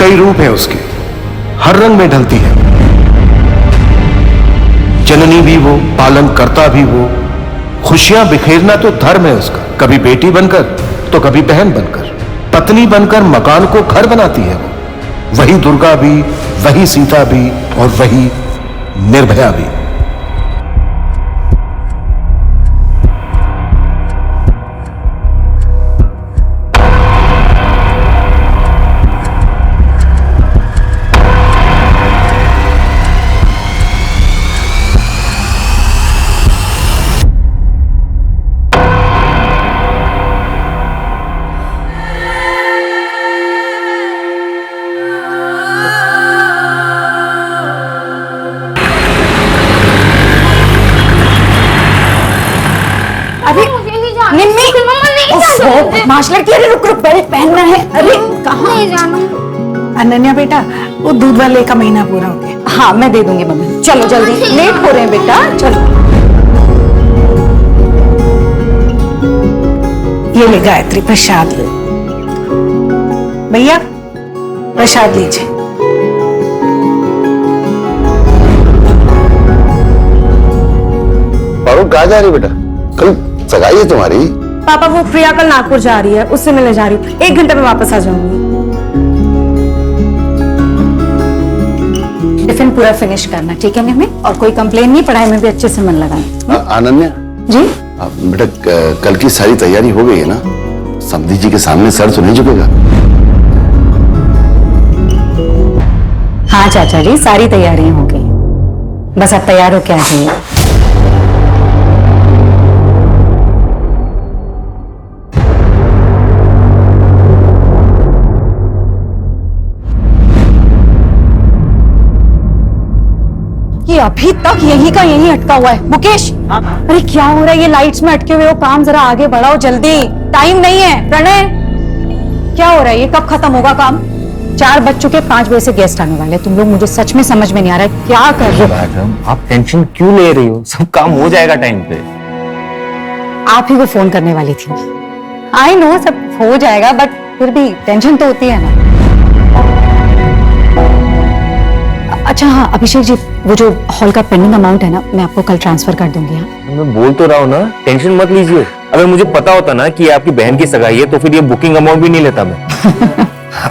कई रूप हैं उसके, हर रंग में ढलती है। जननी भी वो, पालन करता भी वो, खुशियां बिखेरना तो धर्म है उसका। कभी बेटी बनकर तो कभी बहन बनकर, पत्नी बनकर मकान को घर बनाती है वो। वही दुर्गा भी, वही सीता भी और वही निर्भया भी। माश लड़की, अरे रुक रुक, बेल्ट पहनना है। अरे कहाँ नहीं जानू। अनन्या बेटा, वो दूध वाले का महीना पूरा हो गया। हाँ मैं दे दूंगी मम्मी, चलो जल्दी, लेट हो रहे हैं बेटा, चलो। ये ले गायत्री, प्रसाद ले। भैया प्रसाद लीजिए। फारूक कहाँ जा रही बेटा? कल सगाई है तुम्हारी। पापा वो प्रिया कल नागपुर जा रही है, उससे मिलने जा रही हूँ। 1 घंटे में वापस आ जाऊंगी। टिफिन पूरा फिनिश करना, ठीक है मम्मी? और कोई कंप्लेन नहीं, पढ़ाई में भी अच्छे से मन लगाना। अनन्या जी बेटा, कल की सारी तैयारी हो गई है ना? समधी जी के सामने सर तो नहीं झुकेगा? हाँ चाचा जी, सारी तैयारियां हो गई, बस आप तैयार हो क्या है? ये अभी तक यही का यही अटका हुआ है। मुकेश, अरे क्या हो रहा है? ये लाइट्स में अटके हुए हो, काम जरा आगे बढ़ाओ जल्दी, टाइम नहीं है। प्रणय, क्या हो रहा है? ये कब खत्म होगा काम? 4 बज चुके, 5 बजे से गेस्ट आने वाले। तुम लोग, मुझे सच में समझ में नहीं आ रहा है क्या कर रहे हो। मैडम आप टेंशन क्यों ले रही हो? सब काम हो जाएगा टाइम पे। आप ही को फोन करने वाली थी। आई नो सब हो जाएगा, बट फिर भी टेंशन तो होती है ना। अच्छा हाँ अभिषेक जी, वो जो हॉल का पेंडिंग अमाउंट है ना, मैं आपको कल ट्रांसफर कर दूंगी। हाँ मैं बोल तो रहा हूँ ना, टेंशन मत लीजिए। अगर मुझे पता होता ना कि ये आपकी बहन की सगाई है तो फिर ये बुकिंग अमाउंट भी नहीं लेता मैं।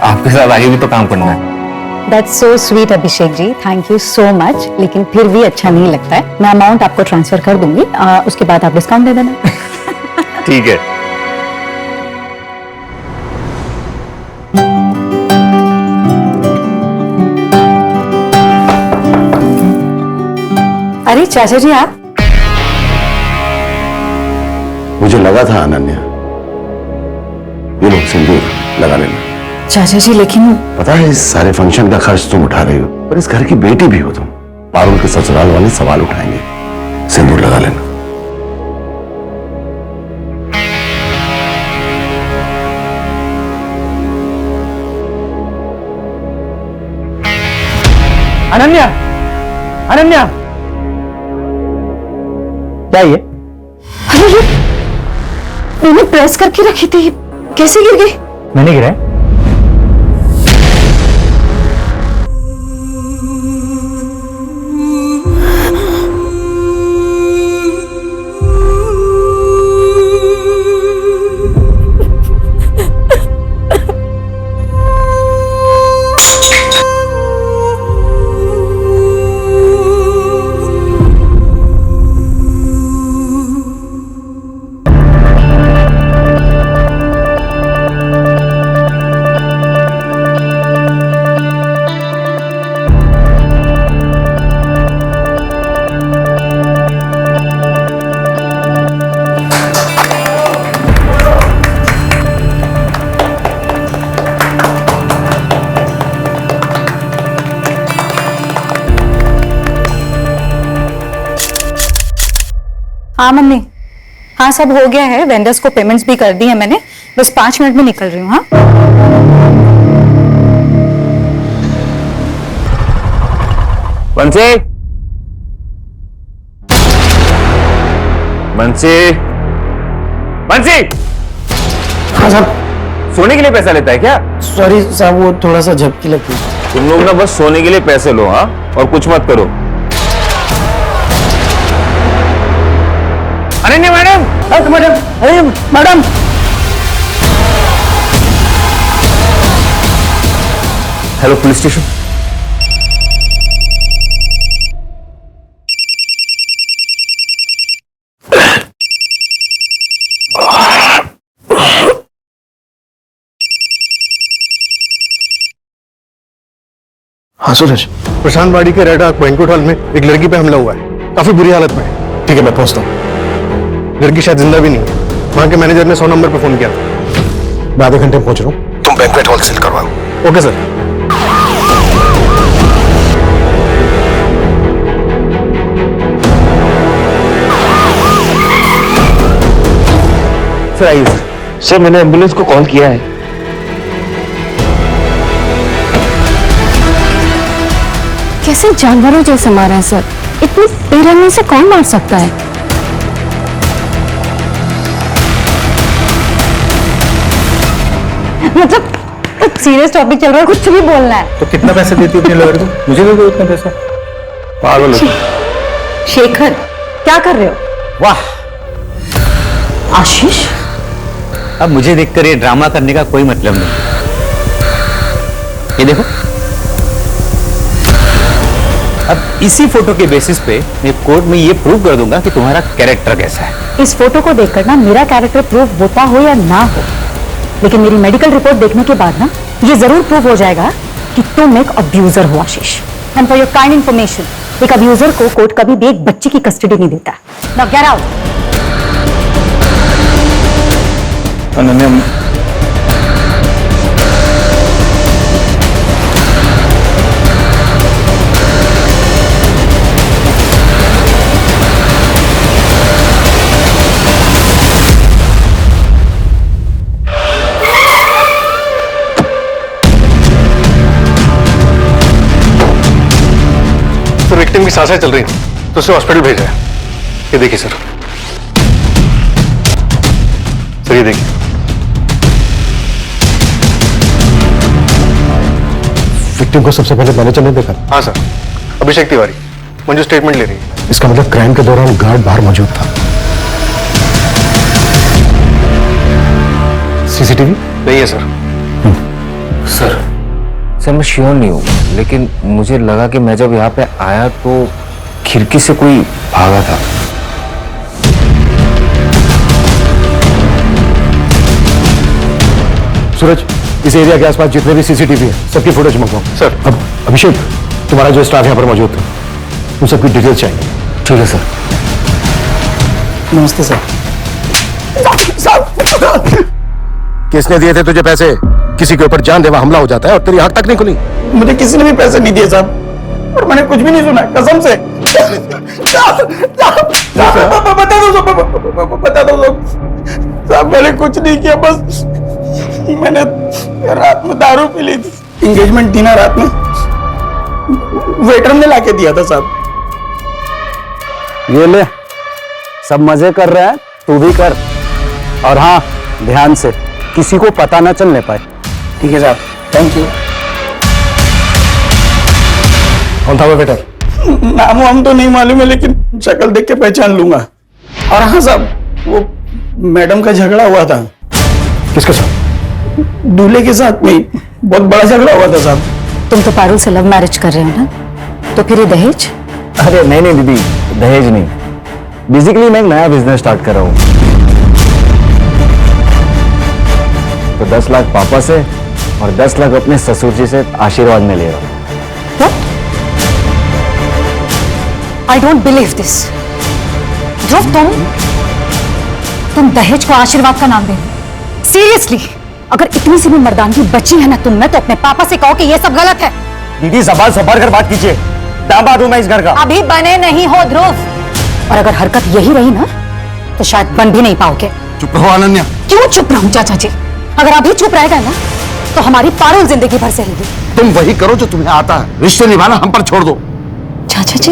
आपके साथ आगे भी तो काम करना है। That's so sweet Abhishek ji, thank you so much. लेकिन फिर भी अच्छा नहीं लगता है। मैं अमाउंट आपको ट्रांसफर कर दूंगी, उसके बाद आप डिस्काउंट दे देना। ठीक है। अरे चाचा जी आप? मुझे लगा था अनन्या, ये लोग सिंदूर लगा लेना। चाचा जी लेकिन पता है इस सारे फंक्शन का खर्च तुम उठा रही हो, पर इस घर की बेटी भी हो तुम। पारुल के ससुराल वाले सवाल उठाएंगे। सिंदूर लगा लेना। अनन्या, अनन्या, क्या ये? अरे मैंने प्रेस करके रखी थी, कैसे गिर गई? मैंने गिराया? हाँ मम्मी, हाँ सब हो गया है, वेंडर्स को पेमेंट्स भी कर दी है मैंने, बस 5 मिनट में निकल रही हूँ। हाँ बंसी, बंसी, बंसी। हाँ साहब। सोने के लिए पैसा लेता है क्या? सॉरी साहब, वो थोड़ा सा झपकी लगती है। तुम लोग ना बस सोने के लिए पैसे लो, हाँ, और कुछ मत करो। अनन्या मैडम, मैडम, अरे मैडम, हेलो पुलिस स्टेशन। हाँ सूरज, प्रशांत बाड़ी के रेड आर्क बैंक्वेट हॉल में एक लड़की पे हमला हुआ है, काफी बुरी हालत में है। ठीक है मैं पहुंचता हूँ। लड़की शायद जिंदा भी नहीं है। वहां के मैनेजर ने 100 नंबर पे फोन किया था। मैं आधे घंटे में पहुंच रहा हूँ, तुम बैंक्वेट हॉल सील करवाओ। Okay sir. सर आइए सर, मैंने एम्बुलेंस को कॉल किया है। कैसे जानवरों जैसे मारा है सर? इतनी बेरहमी से कौन मार सकता है? मतलब सीरियस टॉपिक चल रहा है, कुछ भी बोलना है। तो कितना पैसे देती अपने लॉयर को? मुझे भी दो इतना पैसा। पागल हो। शेखर, क्या कर रहे हो? वाह, आशीष, अब मुझे देखकर ये ड्रामा करने का कोई मतलब नहीं। ये देखो, अब इसी फोटो के बेसिस पे मैं कोर्ट में ये प्रूव कर दूंगा कि तुम्हारा कैरेक्टर कैसा है। इस फोटो को देखकर ना मेरा कैरेक्टर प्रूव होता हो या ना हो, लेकिन मेरी मेडिकल रिपोर्ट देखने के बाद ना ये जरूर प्रूव हो जाएगा कि तुम एक अब्यूजर हो Ashish. And for your kind information, एक अब्यूजर को कोर्ट कभी भी एक बच्ची की कस्टडी नहीं देता। Now get out. अनन्या, तो विक्टिम की सांसें चल रही हैं, तो उसे हॉस्पिटल भेजा है। ये देखिए सर, ये देखिए। विक्टिम को सबसे पहले मैनेजर ने देखा। हाँ सर, अभिषेक तिवारी। मंजू स्टेटमेंट ले रही है। इसका मतलब क्राइम के दौरान गार्ड बाहर मौजूद था। सीसीटीवी नहीं है सर। सर मैं श्योर नहीं हूँ, लेकिन मुझे लगा कि मैं जब यहाँ पे आया तो खिड़की से कोई भागा था। सूरज, इस एरिया के आसपास जितने भी सीसीटीवी हैं, सबकी फुटेज मंगवाओ। सर। अब अभिषेक, तुम्हारा जो स्टाफ यहाँ पर मौजूद था, उन सबकी डिटेल्स चाहिए। ठीक है सर। नमस्ते सर। किसने दिए थे तुझे पैसे? किसी के ऊपर जानलेवा हमला हो जाता है और तेरी आंख तक नहीं खुली। मुझे किसी ने भी पैसे नहीं दिए साहब, और मैंने कुछ भी नहीं सुना, कसम से। बता दो साहब, मैंने कुछ नहीं किया, बस मैंने रात में दारू पी ली थी। एंगेजमेंट थी ना रात में, वेटर ने लाके दिया था साहब। ये ले, सब मजे कर रहे हैं, तू भी कर। और हाँ, ध्यान से, किसी को पता ना चलने पाए। ठीक है साहब, थैंक यू। कौन था वो वेटर? नाम हम तो नहीं मालूम है, लेकिन शक्ल देख के पहचान लूंगा। और हाँ साहब, वो मैडम का झगड़ा हुआ था। किसके साथ? दूल्हे के साथ में बहुत बड़ा झगड़ा हुआ था साहब। तुम तो पारुल से लव मैरिज कर रहे हो ना, तो फिर ये दहेज? अरे नहीं नहीं दीदी, दहेज नहीं। बेसिकली मैं एक नया बिजनेस स्टार्ट कर रहा हूँ, तो 10 लाख पापा से और 10 लाख अपने ससुर जी से आशीर्वाद में ले रहा हूँ। I don't believe this. Dhruv, तुम दहेज को आशीर्वाद का नाम दे रहे हो? सीरियसली, अगर इतनी सी भी मर्दानगी बची है ना तुम में, तो अपने पापा से कहो कि ये सब गलत है। दीदी जबान संभाल कर बात कीजिए, दामाद हूं मैं इस घर का। अभी बने नहीं हो ध्रुव, और अगर हरकत यही रही ना तो शायद बन भी नहीं पाओगे। चुप रहो अनन्या। क्यों चुप रहूं चाचा जी? अगर अभी चुप रहेगा ना तो हमारी पारुल जिंदगी भर सहेगी। तुम वही करो जो तुम्हें आता है, रिश्ते निभाना हम पर छोड़ दो। चाचा जी,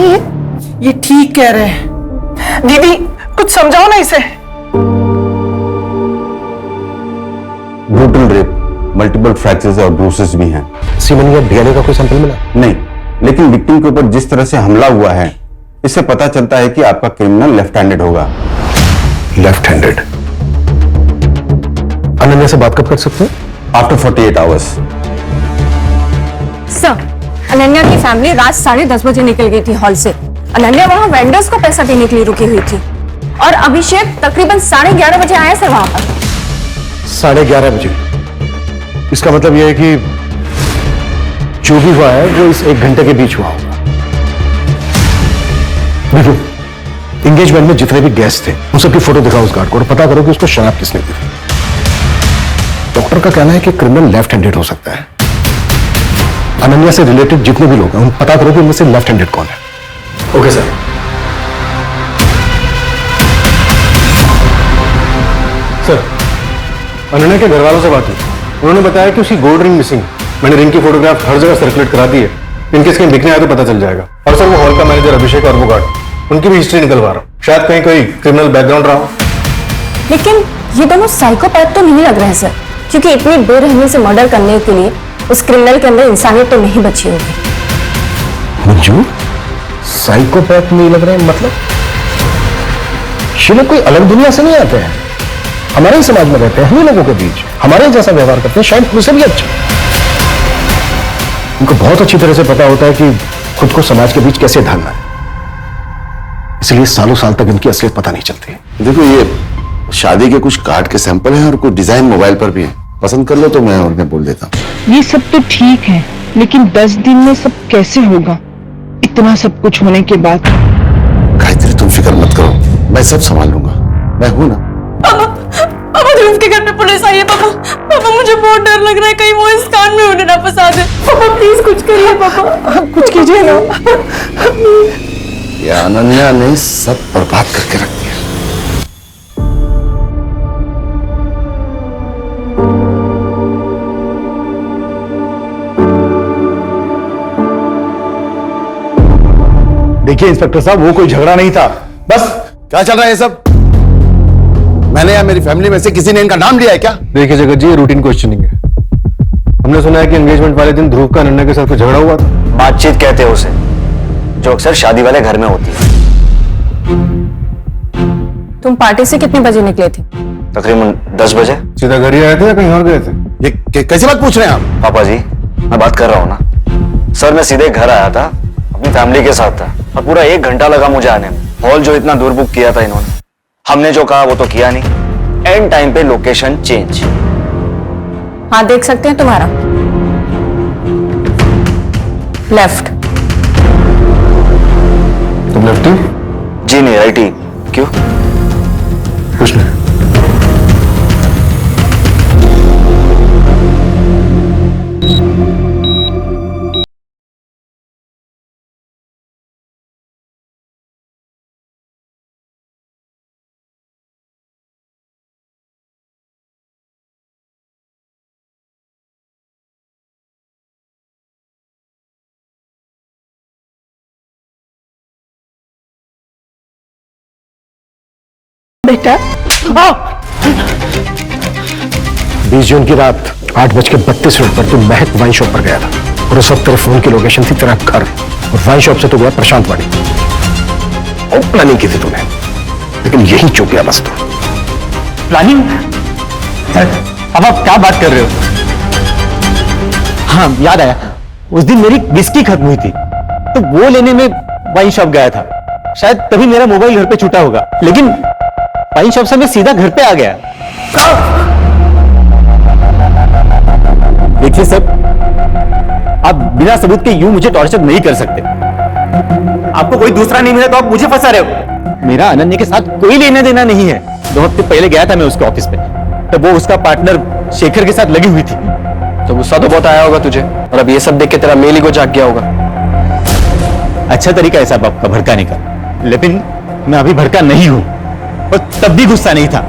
ये ठीक कह रहे हैं। दीदी कुछ समझाओ ना इसे। ब्रूटल रेप, मल्टीपल फ्रैक्चर्स और ब्रूसेस भी हैं। सीमन या डीएनए का कोई सैंपल मिला? नहीं, लेकिन विक्टिम के ऊपर जिस तरह से हमला हुआ है, इससे पता चलता है कि आपका क्रिमिनल लेफ्ट हैंडेड होगा। Left handed. अनन्या से बात कब कर सकते हैं? After 48 hours. सर, अनन्या की फैमिली रात 10:30 बजे निकल गई थी हॉल से। अनन्या वहां वेंडर्स को पैसा देने के लिए रुकी हुई थी और अभिषेक तकरीबन 11:30 बजे आया सर वहां पर। 11:30 बजे? इसका मतलब यह है कि जो भी हुआ है वो इस 1 घंटे के बीच हुआ होगा। देखो, एंगेजमेंट में जितने भी गेस्ट थे उन सबकी फोटो दिखाओ उस गार्ड को और पता करो कि उसको शराब किसने दी। डॉक्टर का कहना है कि क्रिमिनल लेफ्ट हैंडेड हो सकता है। अनन्या से रिलेटेड जितने भी लोग हैं उन पता करो कि उनमें से लेफ्ट हैंडेड कौन है। Okay sir. सर, अनन्या के घर वालों से बात हुई। उन्होंने बताया कि उसकी गोल्ड रिंग मिसिंग। मैंने रिंग की फोटोग्राफ हर जगह सर्कुलेट करा दी है। इनकेस कहीं दिखने आए तो पता चल जाएगा। और सर, वो हॉल का मैनेजर अभिषेक और वो गार्ड, उनकी भी हिस्ट्री निकलवा रहा हूं। शायद कहीं कोई क्रिमिनल बैकग्राउंड रहा हो। लेकिन ये दोनों साइकोपैथ तो नहीं लग रहे हैं सर, क्योंकि इतनी बेरहमी से मर्डर करने के लिए उस क्रिमिनल के अंदर इंसानियत तो नहीं बची होगी। मंजू, साइकोपैथ नहीं लग रहे हैं मतलब? ये लोग कोई अलग दुनिया से नहीं आते हैं, हमारे ही समाज में रहते हैं, हम ही लोगों के बीच हमारे जैसा व्यवहार करते हैं, शायद उनसे भी अच्छा। उनको बहुत अच्छी तरह से पता होता है कि खुद को समाज के बीच कैसे ढालना है, इसलिए सालों साल तक इनकी असलियत पता नहीं चलती। देखो, ये शादी के कुछ कार्ड के सैंपल हैं और कुछ डिजाइन मोबाइल पर भी है। पसंद कर लो तो मैं उन्हें बोल देता हूँ। ये सब तो ठीक है, लेकिन 10 दिन में सब कैसे होगा, इतना सब कुछ होने के बाद? गायत्री, तुम फिक्र मत करो, मैं सब संभाल लूंगा, मैं हूं ना। पापा ध्रुव के घर में पुलिस आई है। पापा मुझे बहुत डर लग रहा है, कहीं वो इस कांड में उन्हें ना फंसा दे। पापा प्लीज कुछ करिए, पापा कुछ कीजिए ना। ये अनन्या ने सब बर्बाद करके रख दिया। देखिए इंस्पेक्टर साहब, वो कोई झगड़ा नहीं था। बस क्या चल रहा है ये सब? मैंने या मेरी फैमिली में से किसी ने इनका नाम लिया है क्या? देखिए जगत जी, ये रूटीन क्वेश्चनिंग है। हमने सुना है कि एंगेजमेंट वाले दिन ध्रुव का अनन्या के साथ कोई झगड़ा हुआ था। बातचीत कहते हैं उसे, जो अक्सर शादी वाले घर में होती है। तुम पार्टी से कितने बजे निकले थे? तकरीबन 10 बजे। सीधा घर ही आए थे या कहीं और गए थे? ये कैसी बात पूछ रहे हैं आप? पापा जी, मैं बात कर रहा हूँ ना सर। मैं सीधे घर आया था, अपनी फैमिली के साथ था, और पूरा 1 घंटा लगा मुझे आने में। हॉल जो इतना दूर बुक किया था इन्होंने, हमने जो कहा वो तो किया नहीं। एंड टाइम पे लोकेशन चेंज। हाँ, देख सकते हैं तुम्हारा लेफ्ट। तुम लेफ्टी? जी नहीं, राइटी। क्यों? कुछ नहीं। बेटा 20 जून की रात 8:32 पर तू महक वाइन शॉप पर गया था और उस वक्त तेरे फोन की लोकेशन थी तेरा घर, और वाइन शॉप से तो गया प्रशांत वाड़ी। और प्लानिंग की थी तूने, लेकिन यही चूक गया बस तू। प्लानिंग? अब आप क्या बात कर रहे हो? हाँ, याद आया, उस दिन मेरी विस्की खत्म हुई थी तो वो लेने में वाइन शॉप गया था। शायद तभी मेरा मोबाइल घर पे छूटा होगा, लेकिन वाइन शॉप से मैं सीधा घर पे आ गया। देखिए सर, आप बिना सबूत के यूं मुझे टॉर्चर नहीं कर सकते। आपको कोई दूसरा नहीं मिला तो आप मुझे फंसा रहे हो। मेरा अनन्या के साथ कोई लेना देना नहीं है। 2 हफ्ते पहले गया था मैं उसके ऑफिस पे, तब वो उसका पार्टनर शेखर के साथ लगी हुई थी। तो गुस्सा तो बहुत आया होगा तुझे, और अब ये सब देख के तेरा मेल ही को जाग गया होगा। अच्छा तरीका है साहब आपका भड़काने का, लेकिन मैं अभी भड़का नहीं हूं, और तब भी गुस्सा नहीं था।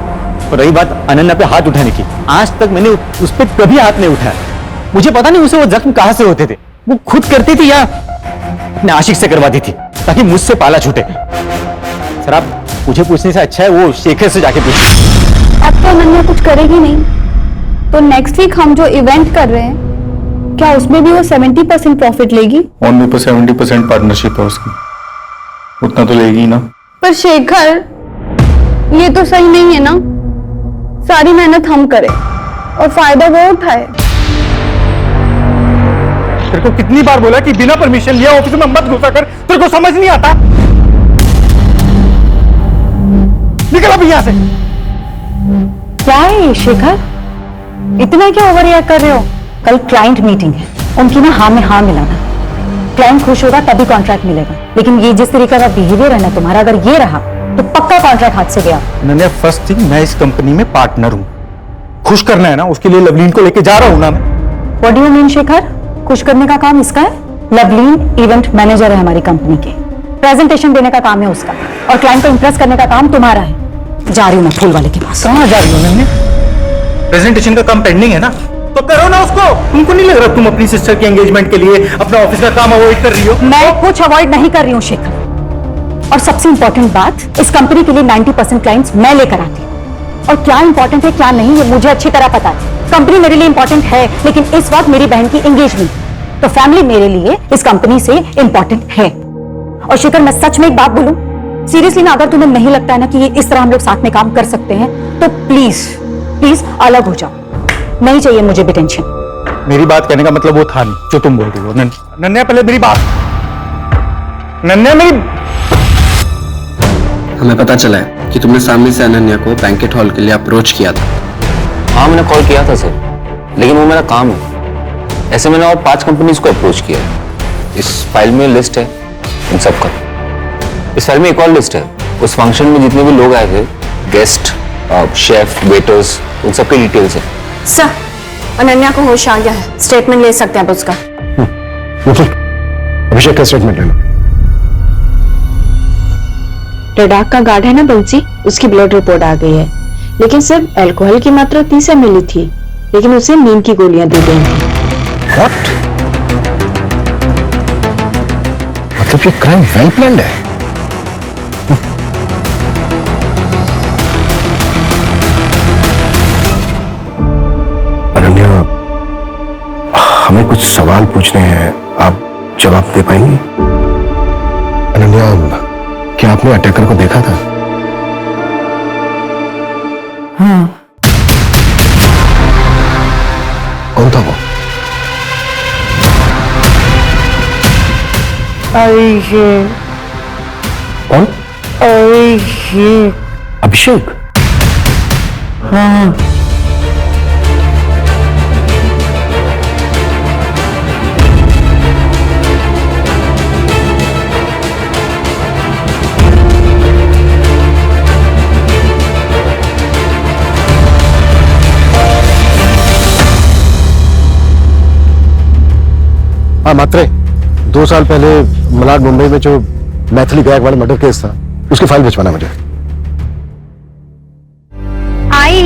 और रही बात अनन्या पे हाथ उठाने की, आज तक मैंने उस पर कभी हाथ नहीं उठाया। मुझे पता नहीं उसे वो जख्म कहां से होते थे, वो खुद करती थी या अपने आशिक से करवाती थी ताकि मुझसे पाला छूटे। सर, आप मुझे पूछने से अच्छा है वो शेखर से जाके पूछिए। अब तो अनन्या कुछ करेगी नहीं, तो नेक्स्ट वीक हम जो इवेंट कर रहे हैं, क्या उसमें भी वो 70% प्रॉफिट लेगी? ऑन पेपर 70% पार्टनरशिप है उसकी, उतना तो लेगी ही ना। पर शेखर, ये तो सही नहीं है ना। सारी मेहनत हम करें और फायदा वो उठाए। तेरे को कितनी बार बोला कि बिना परमिशन लिया ऑफिस में मत घुसा कर, तेरे को समझ नहीं आता? निकल अभी यहाँ से। क्या है ये शेखर, इतना क्या ओवर रिएक्ट कर रहे हो? कल क्लाइंट मीटिंग है, उनकी ना हाँ में हाँ मिलाना। क्लाइंट खुश होगा तभी कॉन्ट्रैक्ट मिलेगा, लेकिन ये जिस तरीके का बिहेवियर है ना तुम्हारा, अगर ये रहा तो पक्का कॉन्ट्रैक्ट हाथ से गया। नन्या, फर्स्ट थिंग, मैं इस कंपनी में पार्टनर हूँ। खुश करना है ना, उसके लिए लवलीन को लेके जा रहा हूँ ना मैं। What do you mean Shekhar? खुश करने का काम इसका है? लवलीन इवेंट मैनेजर है हमारी कंपनी के, प्रेजेंटेशन देने का काम है उसका, और क्लाइंट को इंप्रेस करने का काम तुम्हारा है। जा रही हूँ मैं फूल वाले के पास। कहाँ जा रही हो नन्या? प्रेजेंटेशन का काम पेंडिंग है ना, तो करो ना उसको। तुमको नहीं लग रहा तुम अपनी सिस्टर के एंगेजमेंट के लिए अपना ऑफिस का काम अवॉइड कर रही हो? मैं कुछ अवॉइड नहीं कर रही हूँ शेखर, और सबसे इंपॉर्टेंट बात, इस कंपनी के लिए 90% क्लाइंट्स मैं लेकर आती हूँ, और क्या इंपॉर्टेंट है क्या नहीं ये मुझे अच्छी तरह पता है। कंपनी मेरे लिए इंपॉर्टेंट है, लेकिन इस वक्त मेरी बहन की एंगेजमेंट, तो फैमिली मेरे लिए इस कंपनी से इंपॉर्टेंट है। और शेखर, मैं सच में एक बात बोलूं, सीरियसली ना, अगर तुम्हें नहीं लगता है ना कि ये इस तरह हम लोग साथ में काम कर सकते हैं, तो प्लीज प्लीज अलग हो जाओ। नहीं चाहिए मुझे भी टेंशन। मेरी बात कहने का मतलब वो था नहीं जो तुम बोल रही हो। नन्या, पहले मेरी बात। नन्या, मेरी। हमें पता चला है कि तुमने सामने से अनन्या को बैंकेट हॉल के लिए अप्रोच किया था। हाँ, मैंने कॉल किया था सर, लेकिन वो मेरा काम है। ऐसे मैंने और 5 कंपनीज को अप्रोच किया है। इस फाइल में लिस्ट है इन सब का। इस फाइल में एक और लिस्ट है, उस फंक्शन में जितने भी लोग आए थे, गेस्ट, शेफ, वेटर्स, उन सब की डिटेल्स है। सर, अनन्या को होश आ गया है, स्टेटमेंट ले सकते हैं आप उसका। अभिषेक का स्टेटमेंट लेना। लद्दाख का गार्ड है ना बंसी, उसकी ब्लड रिपोर्ट आ गई है, लेकिन सिर्फ अल्कोहल की मात्रा 30 ml थी, लेकिन उसे नींद की गोलियां दी गई थी। What? मतलब ये क्राइम वेल प्लान्ड है। अनन्या, हमें कुछ सवाल पूछने हैं, आप जवाब दे पाएंगी? अनन्या, क्या आपने अटैकर को देखा था? हाँ। कौन था वो? अभिषेक। कौन? अभिषेक। अभिषेक? हाँ। हाँ मात्रे, 2 साल पहले मलाड मुंबई में जो मैथिली गायकवाड़ मर्डर केस था, उसकी फाइल भिजवाना मुझे। आई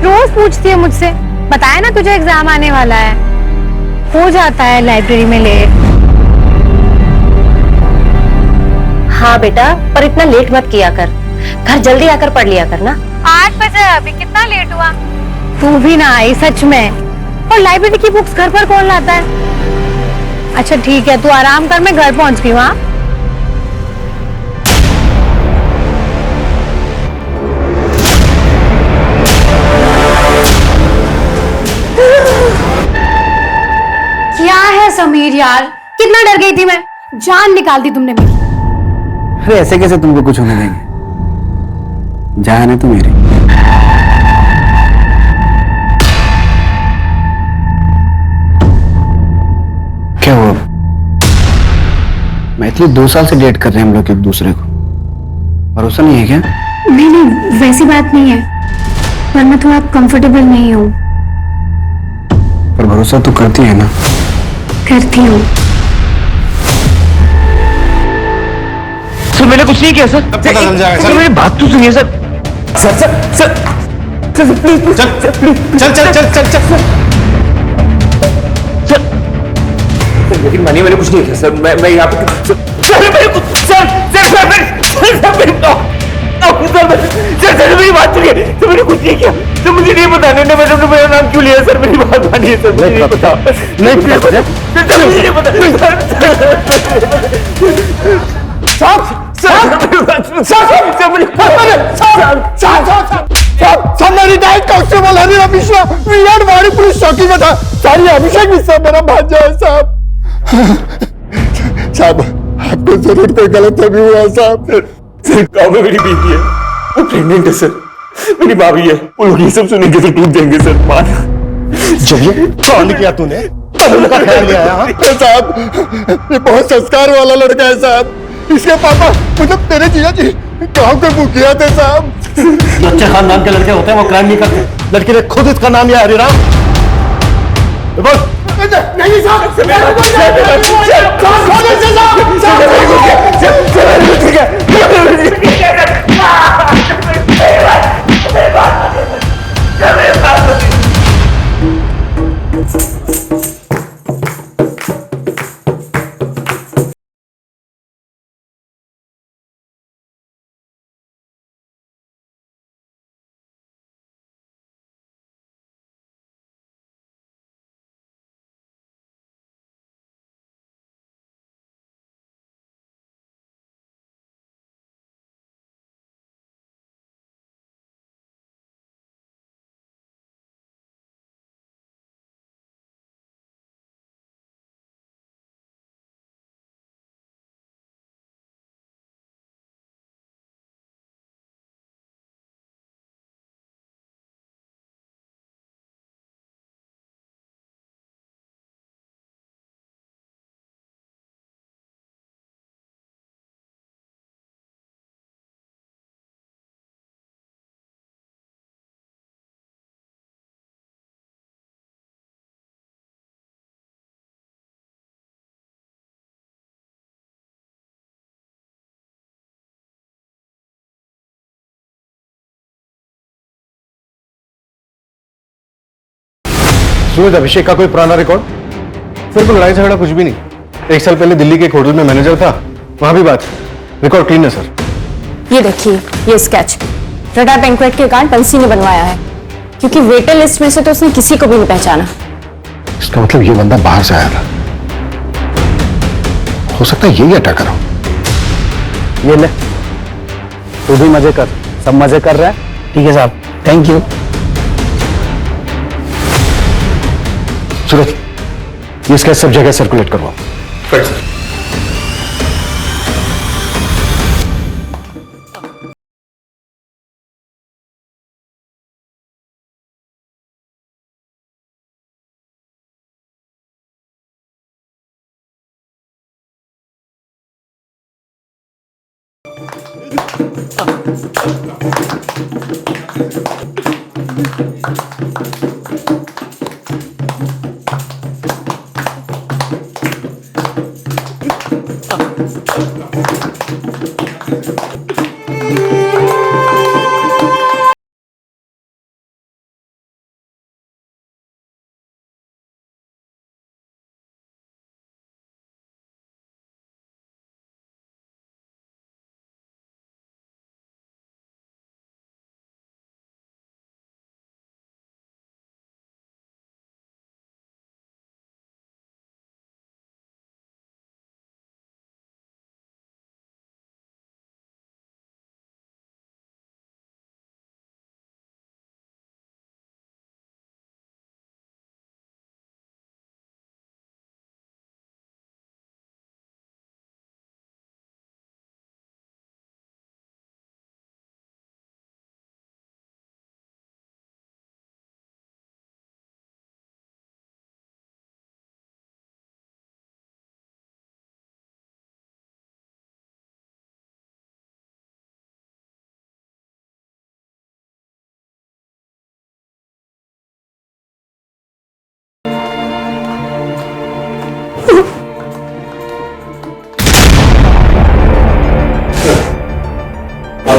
रोज पूछती है मुझसे, बताया ना तुझे एग्जाम आने वाला है, हो जाता है लाइब्रेरी में लेट। हाँ बेटा, पर इतना लेट मत किया कर, घर जल्दी आकर पढ़ लिया कर ना। 8 बजे, अभी कितना लेट हुआ? तू भी ना आई सच में। और लाइब्रेरी की बुक्स घर पर कौन लाता है? अच्छा ठीक है, तू आराम कर, मैं घर पहुंच गई हूँ। हाँ, क्या है समीर यार, कितना डर गई थी मैं, जान निकाल दी तुमने मेरी। अरे ऐसे कैसे तुमको कुछ होने देंगे? जान है तो मेरी। क्या हुआ? मैथिली 2 साल से डेट कर रहे हैं हम लोग एक दूसरे को, भरोसा नहीं है क्या? नहीं नहीं, वैसी बात नहीं है, पर मैं थोड़ा कंफर्टेबल नहीं हूँ। पर भरोसा तो करती है ना? करती हूँ। सर, मैंने कुछ नहीं किया सर। पता चल जाएगा सर। मेरी बात तो सुनिए sir. Sir sir sir sir please, चल चल चल चल चल चल। लेकिन मैंने कुछ नहीं किया सर। मैं यहाँ पे सर, मेरे को सर सर सर सर मेरी बात सुनिए सर, मैंने कुछ नहीं किया सर, मुझे नहीं पता ने मैडम ने मेरा नाम क्यों लिया सर, मेरी बात मानिए सर, मुझे नहीं पता, नहीं मुझे नहीं पता मेरी डाइट कांस्टेबल हनीरा मिश्रा विराट वाड़ी पुलिस चौकी में था। सारी अभिषेक मिश्रा मेरा भांजा है साहब। साहब आपको जरूर कोई गलतफहमी हुआ है साहब। सर गाँव में मेरी बीवी है, वो प्रेग्नेंट है सर, मेरी भाभी है, वो लोग ये सब सुनेंगे तो टूट जाएंगे सर। मान जब ये कौन किया तूने? का ख्याल नहीं आया? साहब ये बहुत संस्कार वाला लड़का है साहब। इसके पापा मतलब तेरे जीजा जी गाँव के मुखिया थे साहब। जो अच्छे खानदान के लड़के होते हैं वो क्राइम नहीं करते। लड़की ने खुद इसका नाम लिया हरिराम। नहीं साहब सूरज, अभिषेक का कोई पुराना रिकॉर्ड? सिर्फ लड़ाई झगड़ा कुछ भी नहीं। 1 साल पहले दिल्ली के एक होटल में मैनेजर था, वहां भी बात। रिकॉर्ड क्लीन है सर। ये देखिए, ये स्केच रडा बैंक्वेट के कार्ड बंसी ने बनवाया है, क्योंकि वेटर लिस्ट में से तो उसने किसी को भी नहीं पहचाना। इसका मतलब ये बंदा बाहर से आया था। हो सकता है यही अटैकर हो। ये ले, तू भी मजे कर, सब मजे कर रहा है। ठीक है साहब, थैंक यू। सूरज, ये स्केच सब जगह सर्कुलेट करवाओ।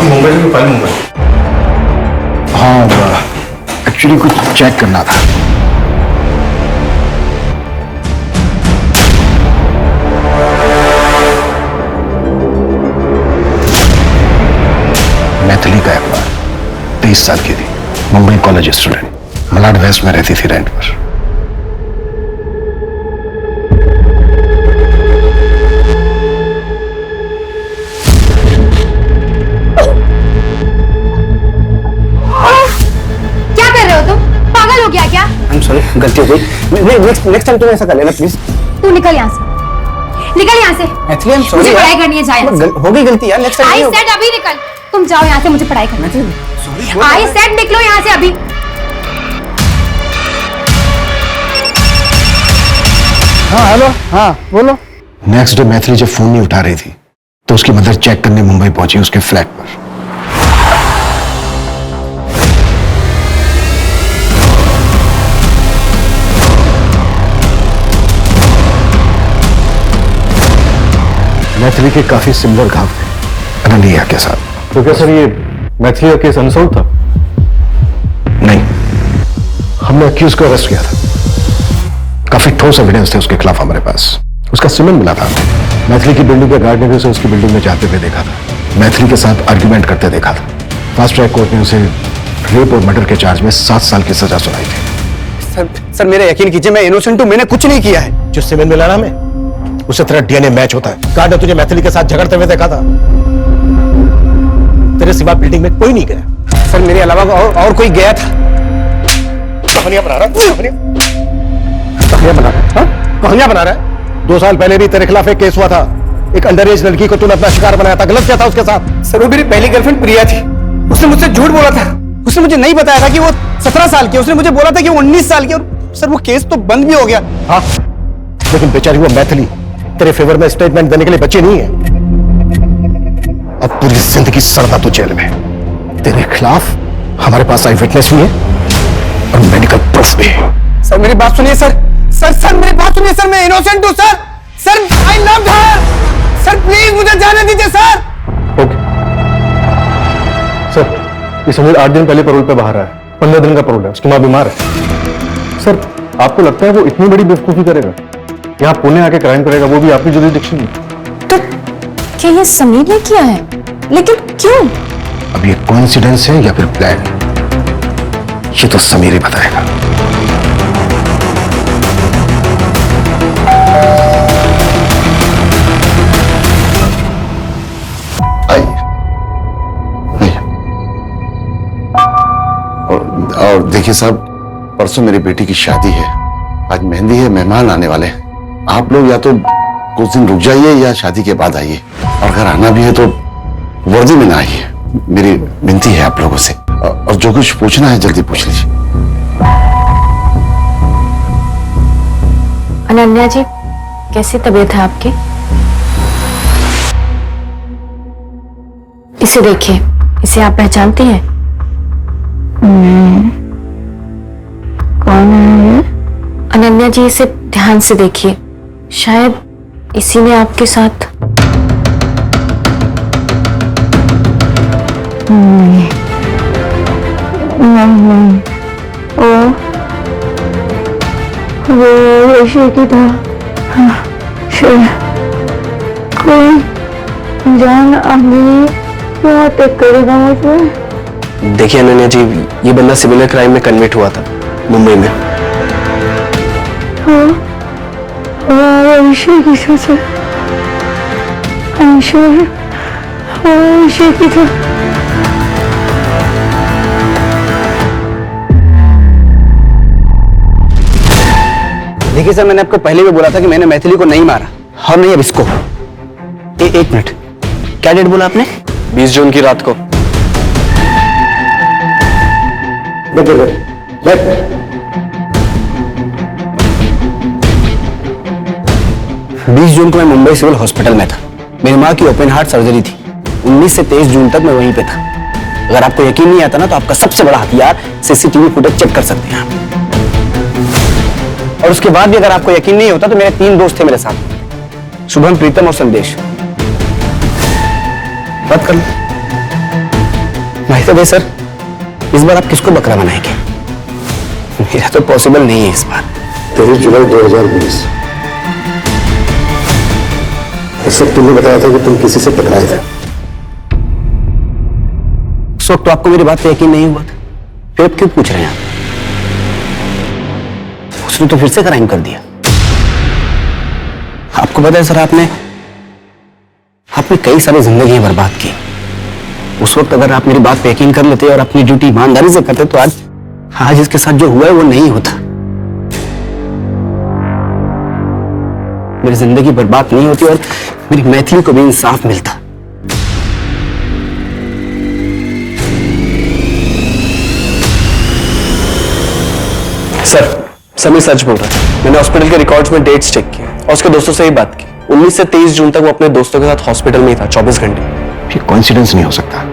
मुंबई में फाइल मुंबई। हाँ, एक्चुअली कुछ चेक करना था। मैं 22 साल की थी, Mumbai college student, Malad west में रहती थी रेंट पर। क्या कर रहे हो तुम? पागल हो गया क्या? आई एम सॉरी, गलती हो गई। नेक्स्ट टाइम तुम ऐसा कर लेना प्लीज। तू निकल यहाँ से, निकल यहाँ से। एक्चुअली आई एम सॉरी, मुझे पढ़ाई करनी है, जा यहाँ से। हो गई गलती यार, नेक्स्ट आई टाइम। सेड अभी निकल, तुम जाओ यहाँ से, मुझे पढ़ाई करनी है। आई सेड निकलो यहाँ से अभी। हाँ हेलो, हाँ बोलो। नेक्स्ट डे मैथिली जब फोन नहीं उठा रही थी तो उसकी मदर चेक करने मुंबई पहुंची उसके फ्लैट पर। मैथिली के काफी सिमिलर घाव थे अनन्या के साथ। तो क्या सर ये मैथिली का केस अनसॉल्व था? नहीं, हमने अक्यूज को अरेस्ट किया था। काफी ठोस एविडेंस थे उसके खिलाफ हमारे पास। उसका सीमेंट मिला था। मैथिली की बिल्डिंग के गार्ड ने भी उसे उसकी बिल्डिंग में जाते हुए देखा था। मैथिली के साथ आर्ग्यूमेंट करते देखा था। फास्ट ट्रैक कोर्ट ने उसे रेप और मर्डर के चार्ज में 7 साल की सजा सुनाई थी। सर मेरा यकीन कीजिए, मैं इनोसेंट हूं, मैंने कुछ नहीं किया है। जो सीमेंट मिला ना हमें, उससे तेरा डीएनए मैच होता है। गार्ड ने तुझे मैथिली के साथ झगड़ते हुए देखा था। तेरे सिवा बिल्डिंग में कोई नहीं गया। सर मेरे अलावा और कोई गया था। कहानियां बना रहा है, कहानियां बना रहा है, हाँ? कहानियां बना रहा है। 2 साल पहले भी तेरे खिलाफ एक केस हुआ था। एक अंडर एज लड़की को तूने अपना शिकार बनाया था। गलत क्या था उसके साथ? सर वो मेरी पहली गर्लफ्रेंड प्रिया थी। उसने मुझसे झूठ बोला था। उसने मुझे नहीं बताया था कि वो 17 साल की। उसने मुझे बोला था कि वो 19 साल की। और सर वो केस तो बंद भी हो गया। हाँ, लेकिन बेचारी वो मैथिली तेरे फेवर में स्टेटमेंट देने के लिए बची नहीं है। अब पूरी जिंदगी सड़ता तो जेल में। तेरे खिलाफ हमारे पास आई विटनेस भी है और मेडिकल प्रूफ भी है। सर मेरी बात सुनिए सर। सर मेरी बात सुनिए सर, मैं इनोसेंट हूं sir. Sir I love her. Sir please मुझे जाने दीजिए सर। ओके सर, ये समीर 8 दिन पहले पैरोल पे बाहर आया। 15 दिन का पैरोल है, उसकी मां बीमार है। सर आपको लगता है वो इतनी बड़ी बेवकूफी करेगा? यहाँ पुणे आके क्राइम करेगा, वो भी आपकी जुरिसडिक्शन में? तो क्या ये समीर ने किया है? लेकिन क्यों? अब ये कोइंसिडेंस है या फिर प्लान, ये तो समीर ही बताएगा। और देखिए साहब, परसों मेरी बेटी की शादी है। आज मेहंदी है, मेहमान आने वाले हैं। आप लोग या तो कुछ दिन रुक जाइए या शादी के बाद आइए। और अगर आना भी है तो वर्दी में ना आइए। मेरी विनती है आप लोगों से। और जो कुछ पूछना है जल्दी पूछ लीजिए। अनन्या जी, कैसी तबीयत है आपकी? इसे देखिए, इसे आप पहचानती हैं? कौन है ये? अनन्या जी, इसे ध्यान से देखिए। शायद इसी ने आपके साथ। नहीं, वो ऐसे की था। कोई जान अभी क्या टेक करेगा मुझे? देखिए अनन्या जी, ये बंदा सिमिलर क्राइम में कन्विक्ट हुआ था मुंबई में। ऐसे की था। ऐसे की था। देखिए सर, मैंने आपको पहले भी बोला था कि मैंने मैथिली को नहीं मारा। हाँ नहीं, अब इसको। एक मिनट, क्या डेट बोला आपने? 20 जून की रात को। बीस जून को मैं मुंबई सिविल हॉस्पिटल में था। मेरी माँ की ओपन हार्ट सर्जरी थी। 19 से 23 जून तक मैं वहीं पे था। अगर आपको यकीन नहीं आता ना, तो आपका सबसे बड़ा हथियार सीसीटीवी फुटेज चेक कर सकते हैं आप। और उसके बाद भी अगर आपको यकीन नहीं होता तो मेरे 3 दोस्त थे मेरे साथ, शुभम, प्रीतम और संदेश। बात कर लो। भाई साहब सर, इस बार आप किसको बकरा बनाएंगे? मेरा तो पॉसिबल नहीं है इस बार। 23 जुलाई 2019। इस वक्त तुमने बताया था कि तुम किसी से टकराए थे। उस वक्त तो आपको मेरी बात पे यकीन नहीं हुआ था, फिर अब क्यों पूछ रहे हैं आप? उसने तो फिर से क्राइम कर दिया। आपको पता है सर, आपने कई सारी जिंदगी बर्बाद की। उस वक्त अगर आप मेरी बात पे यकीन कर लेते और अपनी ड्यूटी ईमानदारी से करते तो आज इसके साथ जो हुआ है वो नहीं होता। मेरी जिंदगी बर्बाद नहीं होती और मेरी मैथिली को भी इंसाफ मिलता। सर, समीर सच बोल रहा है। मैंने हॉस्पिटल के रिकॉर्ड्स में डेट्स चेक किए और उसके दोस्तों से ही बात की। 19 से 23 जून तक वो अपने दोस्तों के साथ हॉस्पिटल में ही था, 24 घंटे। ये कोइंसिडेंस नहीं हो सकता,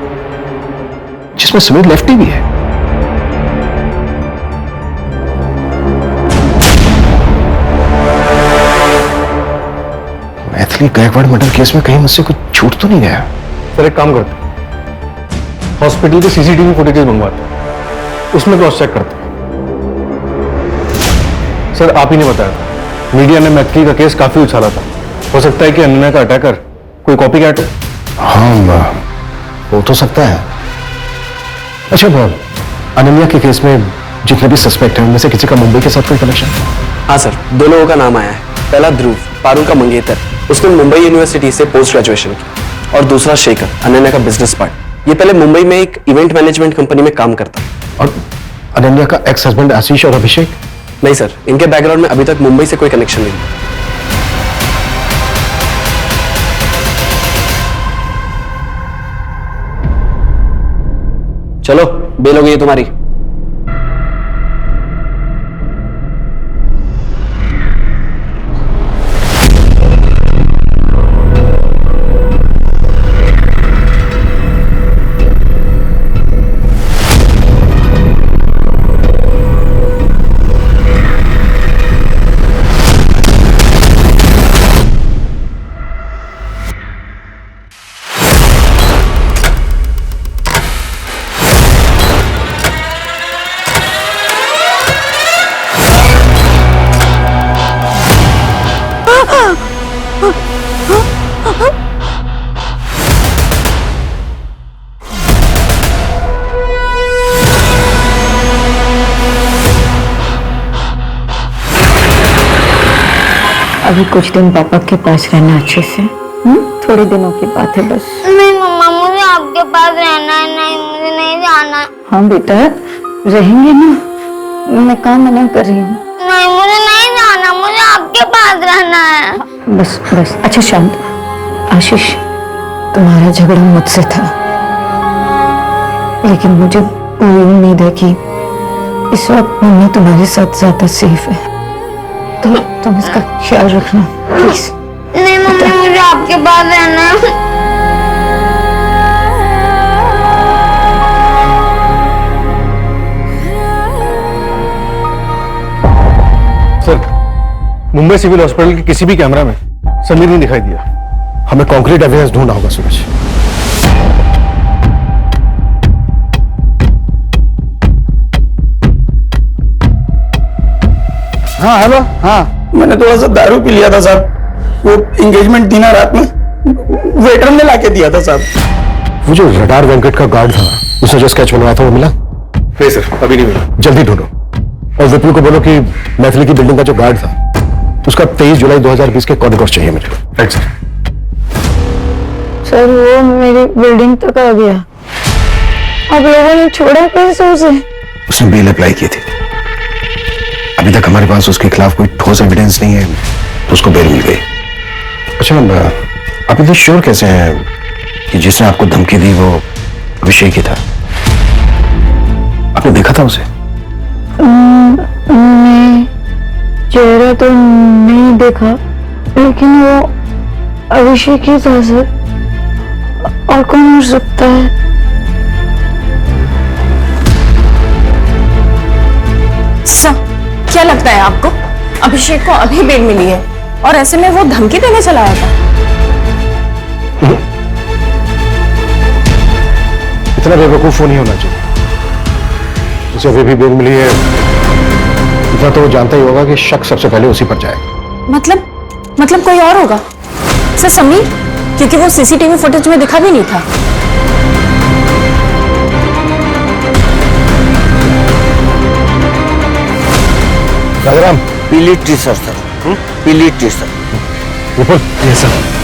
जिसमें समीर लेफ्टी भी है। मैथिली गायकवाड़ मर्डर केस में कहीं मुझसे कुछ छूट तो नहीं गया? सर एक काम करते हैं, हॉस्पिटल के सीसीटीवी फुटेजेस मंगवाते हैं, उसमें क्रॉस चेक करते हैं। सर आप ही ने बताया, मीडिया ने मैथिली का केस काफी उछाला था। हो सकता है कि अनन्या का अटैकर कोई कॉपी कैट हो। हाँ, हो तो सकता है। अच्छा, अनन्या के केस में जितने भी सस्पेक्ट हैं उनमें से किसी का मुंबई के साथ कोई कनेक्शन? हाँ सर, दो लोगों का नाम आया है। पहला ध्रुव, पारुल का मंगेतर, उसने मुंबई यूनिवर्सिटी से पोस्ट ग्रेजुएशन की। और दूसरा शेखर, अनन्या का बिजनेस पार्टनर। ये पहले मुंबई में एक इवेंट मैनेजमेंट कंपनी में काम करता। और अनन्या का एक्स हस्बैंड आशीष और अभिषेक? नहीं सर, इनके बैकग्राउंड में अभी तक मुंबई से कोई कनेक्शन नहीं। चलो, बेल हो गई है तुम्हारी। अभी कुछ दिन पापा के पास रहना अच्छे से। थोड़े दिनों की बात है बस। नहीं मम्मा, मुझे आपके पास रहना है। नहीं, मुझे नहीं जाना। हाँ बेटा, रहेंगे ना, मैं कहाँ मना कर रही हूँ। नहीं, मुझे नहीं जाना, मुझे आपके पास रहना है। बस बस, अच्छा शांत। आशीष, तुम्हारा झगड़ा मुझसे था, लेकिन मुझे पूरी उम्मीद है कि इस वक्त मम्मी तुम्हारे साथ ज्यादा सेफ है। तुम इसका ख्याल रखना प्लीज। नहीं मम्मी, मुझे आपके पास रहना है। सर, मुंबई सिविल हॉस्पिटल के किसी भी कैमरा में समीर नहीं दिखाई दिया। हमें कॉन्क्रीट एविडेंस ढूंढना होगा सूरज। हाँ हेलो। हाँ, मैंने थोड़ा सा दारू पी लिया था साहब। वो एंगेजमेंट थी ना रात में, वेटर ने लाके दिया था साहब। वो जो रडार वेंकट का गार्ड था, उसने जो स्केच बनवाया था वो मिला? नहीं सर, अभी नहीं मिला। जल्दी ढूंढो और विपुल को बोलो कि मैथिली की बिल्डिंग का जो गार्ड था उसका 23 जुलाई 2020 के कॉरिडोर चाहिए मुझे। Right sir. सर वो मेरी बिल्डिंग तक आ गया, आप लोगों ने छोड़ा कैसे उसे? उसने बेल अप्लाई की थी, अभी तक हमारे पास उसके खिलाफ कोई ठोस एविडेंस नहीं है, तो उसको बेल मिल गई। अच्छा, आप इतने श्योर कैसे हैं कि जिसने आपको धमकी दी वो अभिषेक ही था? आपने देखा था उसे? मैं चेहरा तो नहीं देखा, लेकिन वो अभिषेक ही था सर, और कौन हो सकता है? सर, क्या लगता है आपको अभिषेक को अभी बेल मिली है और ऐसे में वो धमकी देने चला आया था? इतना बेवकूफ नहीं होना चाहिए। उसे अभी भी बेल मिली है, इतना तो वो जानता ही होगा कि शक सबसे पहले उसी पर जाएगा। मतलब कोई और होगा सर? समीर, क्योंकि वो सीसीटीवी फुटेज में दिखा भी नहीं था। राजाराम, पीली टी शर्ट सर, पीली टी शर्ट। विपुल, ये सर।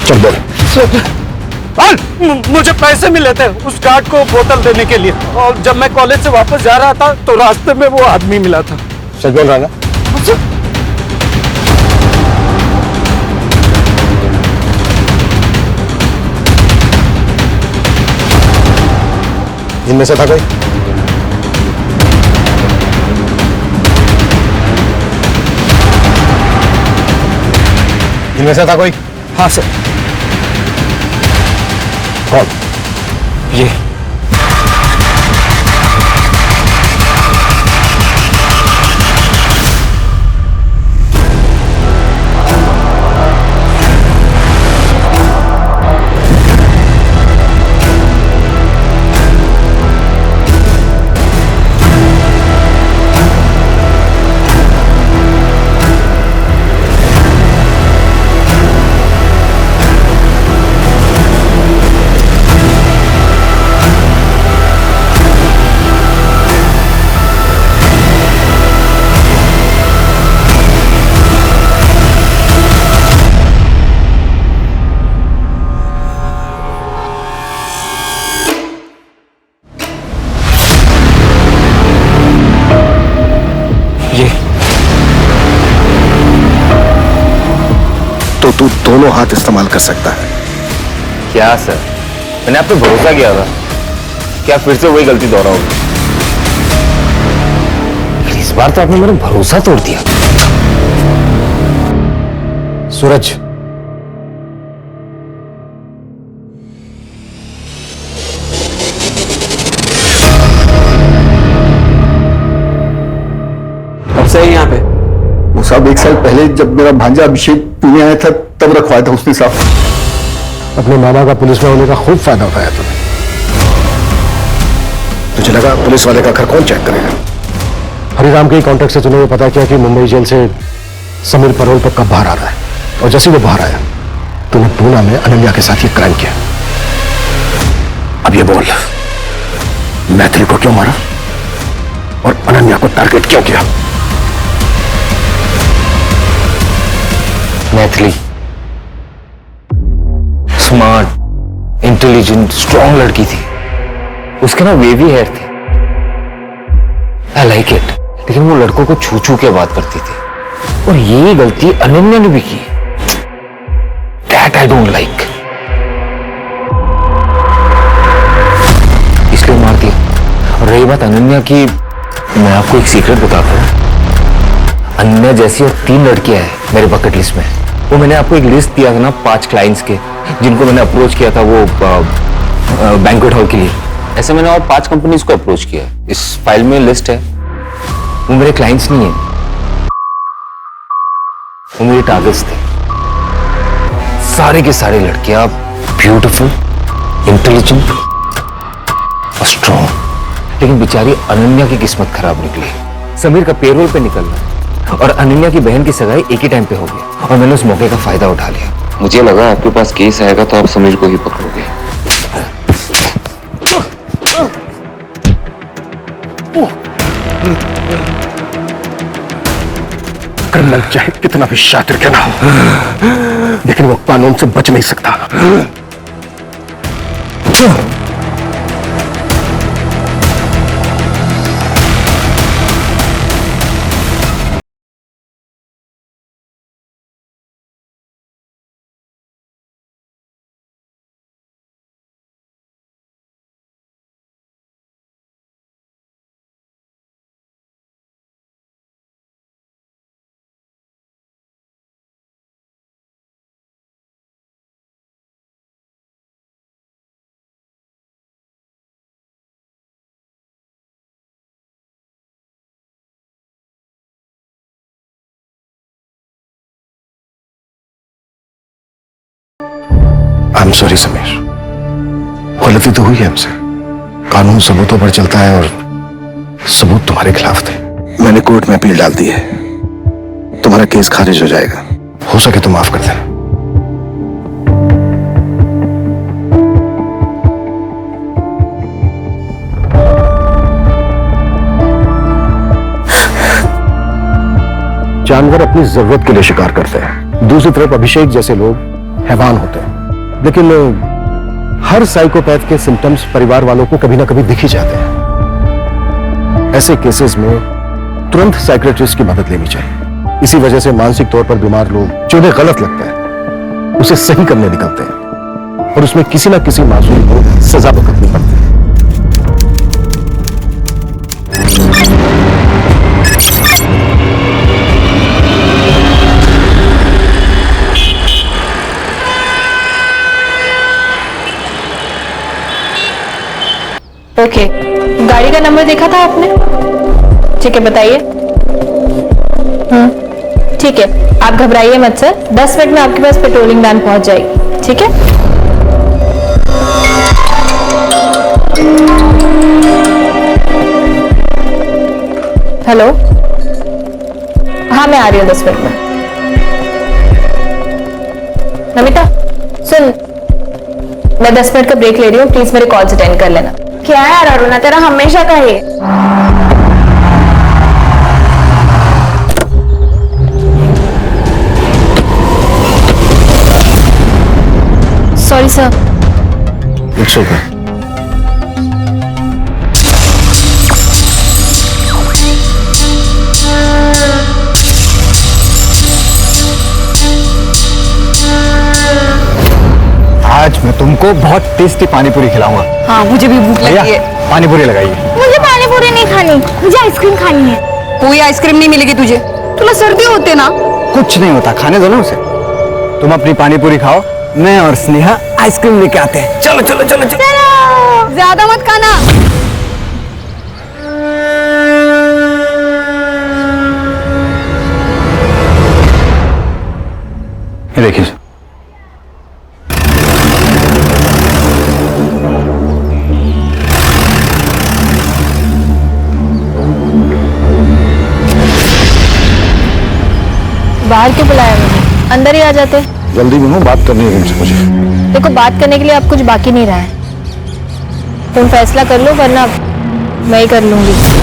चल बोल। मुझे पैसे मिले थे उस गार्ड को बोतल देने के लिए, और जब मैं कॉलेज से वापस जा रहा था तो रास्ते में वो आदमी मिला था। सच बोल रहा ना? इनमें से था कोई? इनमें से था कोई? हाँ सर। कौन? ये तो तू दोनों हाथ इस्तेमाल कर सकता है। क्या सर, मैंने आप पे भरोसा किया था, क्या फिर से वही गलती दोहराओगे? इस बार तो आपने मेरा भरोसा तोड़ दिया। सूरज, कब से है यहाँ पे? वो साहब 1 साल पहले जब मेरा भांजा अभिषेक पुणे आया था तब रखवाया था उसने साहब। अपने मामा का पुलिस में होने का खूब फायदा उठाया तूने। तुझे लगा पुलिस वाले का घर कौन चेक करेगा? हरिराम के ही कॉन्टेक्ट से तूने ये पता किया कि मुंबई जेल से समीर परोल पर कब बाहर आ रहा है, और जैसे वो बाहर आया तूने पूना में अनन्या के साथ ये क्राइम किया। अब ये बोल, मैथिली को क्यों मारा और अनन्या को टारगेट क्यों किया? मैथिली स्मार्ट, इंटेलिजेंट, स्ट्रॉन्ग लड़की थी। उसके ना वेवी हेयर थे, आई लाइक इट। लेकिन वो लड़कों को छू छू के बात करती थी, और ये गलती अनन्या ने भी की। दैट आई डोंट लाइक, इसलिए मार दिया। और रही बात अनन्या की, मैं आपको एक सीक्रेट बताता हूं। अनन्या जैसी और 3 लड़कियां हैं मेरे बकेट लिस्ट में। वो मैंने आपको एक लिस्ट दिया था ना 5 क्लाइंट्स के, जिनको मैंने अप्रोच किया था वो बैंक्वेट हॉल के लिए। ऐसे मैंने और 5 कंपनीज को अप्रोच किया। इस फाइल में लिस्ट है। वो मेरे क्लाइंट्स नहीं है, वो मेरे टारगेट्स थे। सारे के सारे लड़कियां ब्यूटीफुल, इंटेलिजेंट और स्ट्रॉन्ग। लेकिन बेचारी अनन्या की किस्मत खराब निकली। समीर का पेरोल पे निकलना और अनन्या की बहन की सगाई एक ही टाइम पे हो गया, और मैंने उस मौके का फायदा उठा लिया। मुझे लगा आपके पास केस आएगा तो आप समीर को ही पकड़ोगे। कर्नल चाहे कितना भी शातिर क्यों ना हो, लेकिन वो कानून से बच नहीं सकता। आई एम सॉरी समीर, गलती तो हुई है हमसे। कानून सबूतों पर चलता है और सबूत तुम्हारे खिलाफ थे। मैंने कोर्ट में अपील डाल दी है, तुम्हारा केस खारिज हो जाएगा। हो सके तो माफ कर देना। जानवर अपनी जरूरत के लिए शिकार करते हैं, दूसरी तरफ अभिषेक जैसे लोग हैवान होते हैं। लेकिन हर साइकोपैथ के सिम्टम्स परिवार वालों को कभी ना कभी दिख ही जाते हैं। ऐसे केसेस में तुरंत साइकियाट्रिस्ट की मदद लेनी चाहिए। इसी वजह से मानसिक तौर पर बीमार लोग जो उन्हें गलत लगता है उसे सही करने निकलते हैं और उसमें किसी ना किसी मासूम को सजा भुगतनी पड़ती है। ओके, गाड़ी का नंबर देखा था आपने? ठीक है, बताइए। ठीक है, आप घबराइए मत सर, 10 मिनट में आपके पास पेट्रोलिंग वैन पहुंच जाएगी। ठीक है? हेलो, हाँ मैं आ रही हूँ 10 मिनट में। नमिता सुन, मैं 10 मिनट का ब्रेक ले रही हूँ, प्लीज मेरे कॉल्स अटेंड कर लेना। क्या है अरुणा, तेरा हमेशा का है। Sorry sir. It's okay. आज मैं तुमको बहुत टेस्टी पानीपुरी खिलाऊंगा। हाँ मुझे भी भूख लगी है। पानीपुरी लगाइए। मुझे पानी पूरी नहीं खानी, मुझे आइसक्रीम खानी है। कोई आइसक्रीम नहीं मिलेगी तुझे, तुला सर्दी होते ना। कुछ नहीं होता, खाने दो ना उसे। तुम अपनी पानीपुरी खाओ, मैं और स्नेहा आइसक्रीम लेके आते हैं। चलो चलो चलो चलो। ज्यादा मत खाना। ये देखिए, बाहर क्यों बुलाया मुझे? अंदर ही आ जाते। जल्दी में हूँ, बात करनी है तुमसे मुझे। देखो, बात करने के लिए अब कुछ बाकी नहीं रहा है। तुम फैसला कर लो, वरना मैं ही कर लूंगी।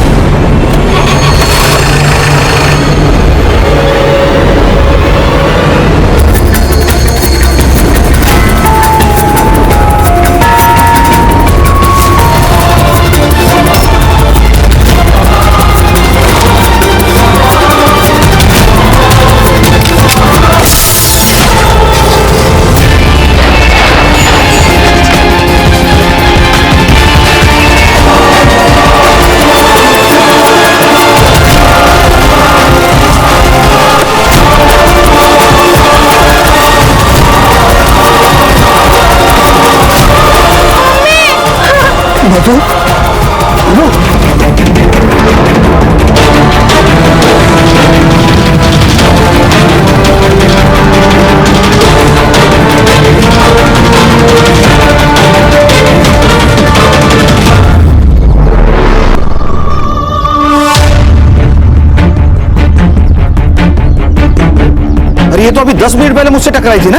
अरे ये तो अभी 10 मिनट पहले मुझसे टकराई थी ना।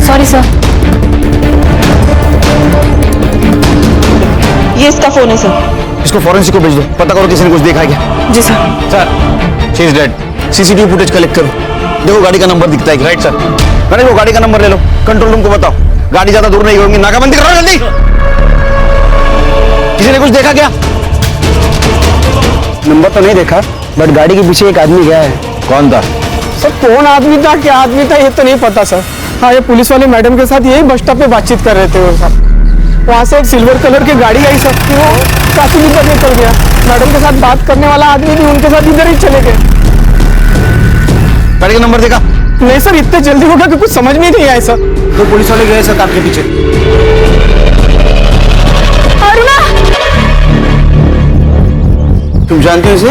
Sorry sir. ये इसका फोन है सर। इसको फॉरेंसिक को भेज दो, पता करो किसी ने कुछ देखा है क्या। जी sir. Sir, she is dead. CCTV footage collect करो, देखो गाड़ी का नंबर दिखता है कि। Right sir. मैंने वो गाड़ी का नंबर ले लो, कंट्रोल रूम को बताओ, गाड़ी ज्यादा दूर नहीं होगी, नाकाबंदी करो जल्दी। किसी ने कुछ देखा क्या? नंबर तो नहीं देखा, बट गाड़ी के पीछे एक आदमी गया है। कौन था? सर कौन आदमी था, क्या आदमी था, ये तो नहीं पता सर। हाँ, ये पुलिस वाले मैडम के साथ यही बस स्टॉप पे बातचीत कर रहे थे वो सर। वहाँ से एक सिल्वर कलर की गाड़ी आई सर, वो काफी ऊपर निकल गया। मैडम के साथ बात करने वाला आदमी भी उनके साथ इधर ही चले गए। गाड़ी का नंबर देखा? नहीं सर, इतने जल्दी होगा कि कुछ समझ में नहीं आया सर। तो पुलिस वाले गए सर आपके पीछे। अरुणा! तुम जानते हो इसे?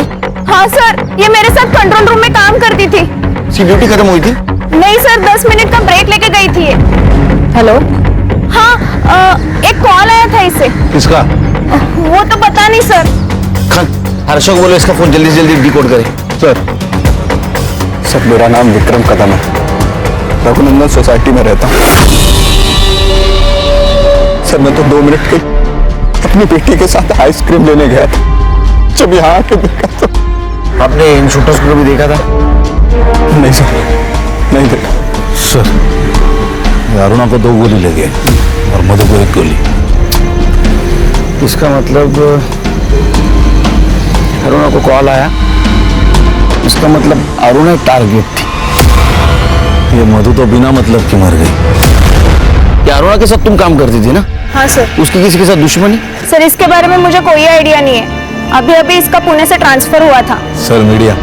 हाँ सर, ये मेरे साथ कंट्रोल रूम में काम करती थी। इसकी ड्यूटी खत्म हुई थी, नहीं सर, 10 मिनट का ब्रेक लेके गई थी ये। हेलो, हाँ, एक कॉल आया था इससे। किसका? वो तो पता नहीं सर। खान, हर्षो को बोलो इसका फोन जल्दी से जल्दी डिकोड करे। सर सर, मेरा नाम विक्रम कदम है, रघुनंदन सोसाइटी में रहता हूँ। सर, मैं तो 2 मिनट के अपनी बेटी के साथ आइसक्रीम लेने गया था। जब यहाँ आके देखा तो आपने इन शूटर्स को भी देखा था? नहीं सर, नहीं देखा। सर, अरुणा को 2 गोली लगे और मधु को 1 गोली। इसका मतलब अरुणा को कॉल आया, इसका मतलब अरुणा टारगेट थी। ये मधु तो बिना मतलब की मर गई। क्या अरुणा के साथ तुम काम करती थी ना? हाँ सर। उसकी किसी के साथ दुश्मनी? सर, इसके बारे में मुझे कोई आइडिया नहीं है। अभी अभी इसका पुणे से ट्रांसफर हुआ था। Sir media.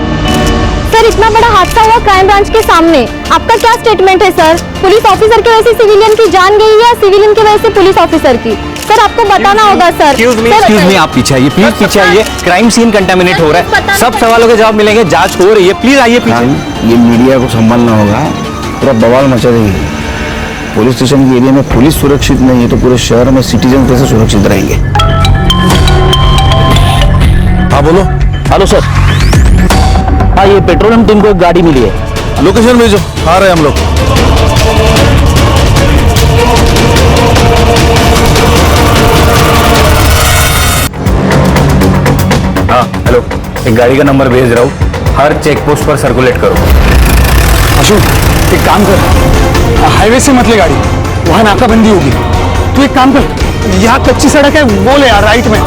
सर इतना बड़ा हादसा हुआ क्राइम ब्रांच के सामने, आपका क्या स्टेटमेंट है सर? पुलिस ऑफिसर की वजह से सिविलियन की जान गई या सिविलियन की वजह से पुलिस ऑफिसर की? सर आपको बताना होगा सर। एक्सक्यूज मी, आप पीछे आइए प्लीज, पीछे आइए। क्राइम सीन कंटामिनेट हो रहा है, सब सवालों के जवाब मिलेंगे, जांच हो रही है, प्लीज आइए पीछे। ये मीडिया को संभालना होगा, पूरा बवाल मचा देगी। पुलिस स्टेशन के एरिया में पुलिस सुरक्षित नहीं है तो पूरे शहर में सिटीजन कैसे सुरक्षित रहेंगे? हाँ बोलो। हेलो सर, हाँ ये पेट्रोलियम टीम को एक गाड़ी मिली है। लोकेशन भेजो, आ रहे हैं हम लोग। हाँ हेलो, एक गाड़ी का नंबर भेज रहा हूँ, हर चेक पोस्ट पर सर्कुलेट करो। अशोक, एक काम कर, हाईवे से मत ले गाड़ी, वहां नाकाबंदी होगी। तू एक काम कर, यहाँ कच्ची सड़क है वो ले यार, राइट में।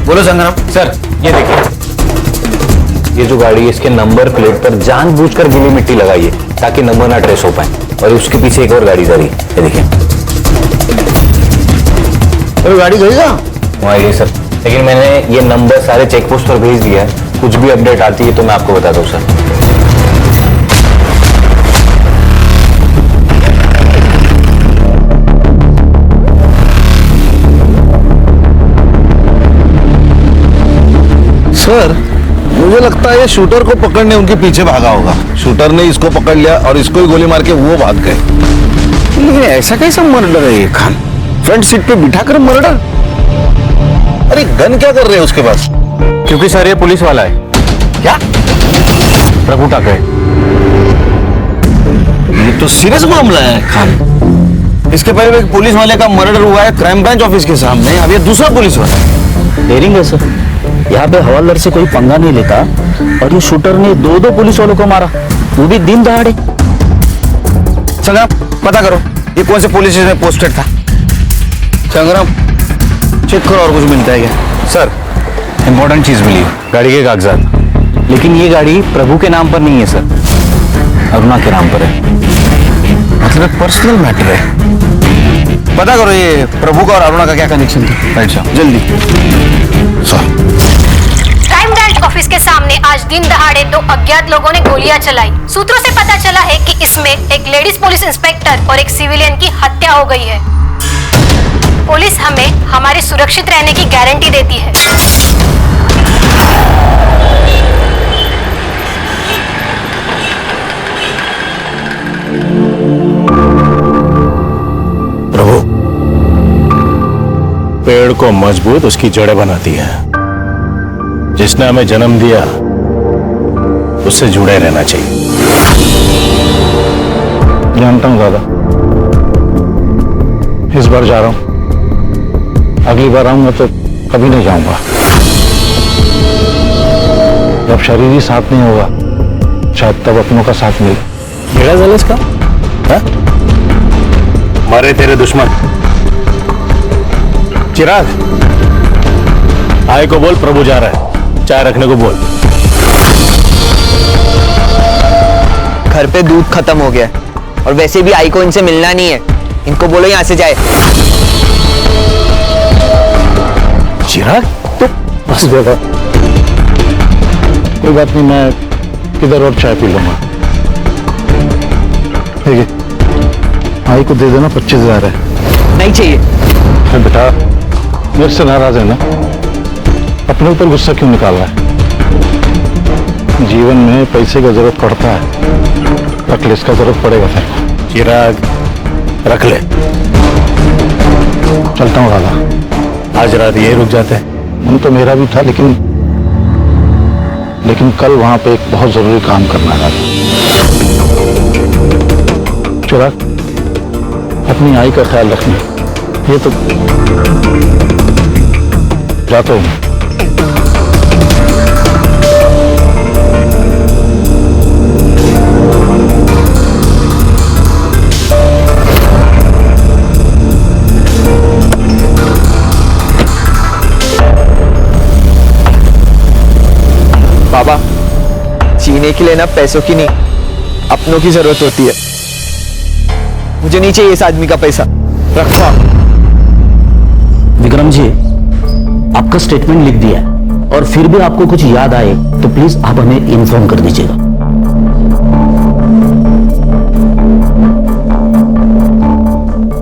बोलो संग्राम। सर ये देखिए, ये जो गाड़ी है इसके नंबर प्लेट पर जानबूझकर गीली मिट्टी लगाई है ताकि नंबर ना ट्रेस हो पाए, और उसके पीछे एक और गाड़ी जा रही है, ये देखिए। अरे गाड़ी गई क्या? वहाँ ये सर, लेकिन मैंने ये नंबर सारे चेक पोस्ट पर भेज दिया है, कुछ भी अपडेट आती है तो मैं आपको बता दूँ सर। सर मुझे लगता है ये शूटर को पकड़ने उनके पीछे भागा होगा। शूटर ने इसको पकड़ लिया और इसको ही गोली मार के वो भाग गए। लेकिन ऐसा कैसा मर्डर है ये खान? फ्रंट सीट पे बिठाकर मर्डर? अरे गन क्या कर रहे हैं उसके पास? क्योंकि सर ये पुलिस वाला है। क्या? प्रभु टाकरे। ये तो सीरियस मामला है खान। इसके पहले एक पुलिस वाले का मर्डर हुआ है क्राइम ब्रांच ऑफिस के सामने, अब ये दूसरा पुलिस वाला। डेरिंग है सर, यहाँ पे हवालदार से कोई पंगा नहीं लेता और ये शूटर ने 2 पुलिस वालों को मारा, वो भी दिन दहाड़े। संग्राम पता करो ये कौन से पुलिस स्टेशन में पोस्टेड था। संग्राम चेक करो और कुछ मिलता है क्या? सर इंपॉर्टेंट चीज मिली, गाड़ी के कागजात, लेकिन ये गाड़ी प्रभु के नाम पर नहीं है सर, अरुणा के नाम पर है। मतलब पर्सनल मैटर है। पता करो ये प्रभु का और अरुणा का क्या कनेक्शन था। राइट सर, जल्दी। क्राइम ब्रांच ऑफिस के सामने आज दिन दहाड़े 2 अज्ञात लोगों ने गोलियां चलाई। सूत्रों से पता चला है कि इसमें एक लेडीज पुलिस इंस्पेक्टर और एक सिविलियन की हत्या हो गई है। पुलिस हमें हमारी सुरक्षित रहने की गारंटी देती है। प्रभु, पेड़ को मजबूत उसकी जड़ें बनाती है। जिसने हमें जन्म दिया उससे जुड़े रहना चाहिए। जानता हूं दादा, इस बार जा रहा हूं, अगली बार आऊंगा तो कभी नहीं जाऊंगा। जब शरीर ही साथ नहीं होगा शायद तब अपनों का साथ मिले। बेड़ा जल इसका है? मारे तेरे दुश्मन। चिराग, आए को बोल प्रभु जा रहा है, चाय रखने को बोल। घर पे दूध खत्म हो गया और वैसे भी आई को इनसे मिलना नहीं है, इनको बोलो यहाँ से जाए। चिराग तो बस बेटा, कोई बात नहीं, मैं किधर और चाय पी लूंगा। ठीक है, आई को दे देना 25,000 है। नहीं चाहिए। अरे बेटा मेरे से नाराज है ना, अपने ऊपर गुस्सा क्यों निकाल रहा है? जीवन में पैसे का जरूरत पड़ता है, रख ले, इसका जरूरत पड़ेगा फिर। चिराग रख ले। चलता हूँ दादा, आज रात यही रुक जाते हैं। मन तो मेरा भी था, लेकिन कल वहां पे एक बहुत जरूरी काम करना है। चिराग, अपनी आई का ख्याल रखना। ये तो जाता हूँ। बाबा, जीने के लिए ना पैसों की नहीं, अपनों की जरूरत होती है। मुझे नहीं चाहिए इस आदमी का पैसा, रखो आप। विक्रम जी, आपका स्टेटमेंट लिख दिया है, और फिर भी आपको कुछ याद आए तो प्लीज आप हमें इन्फॉर्म कर दीजिएगा।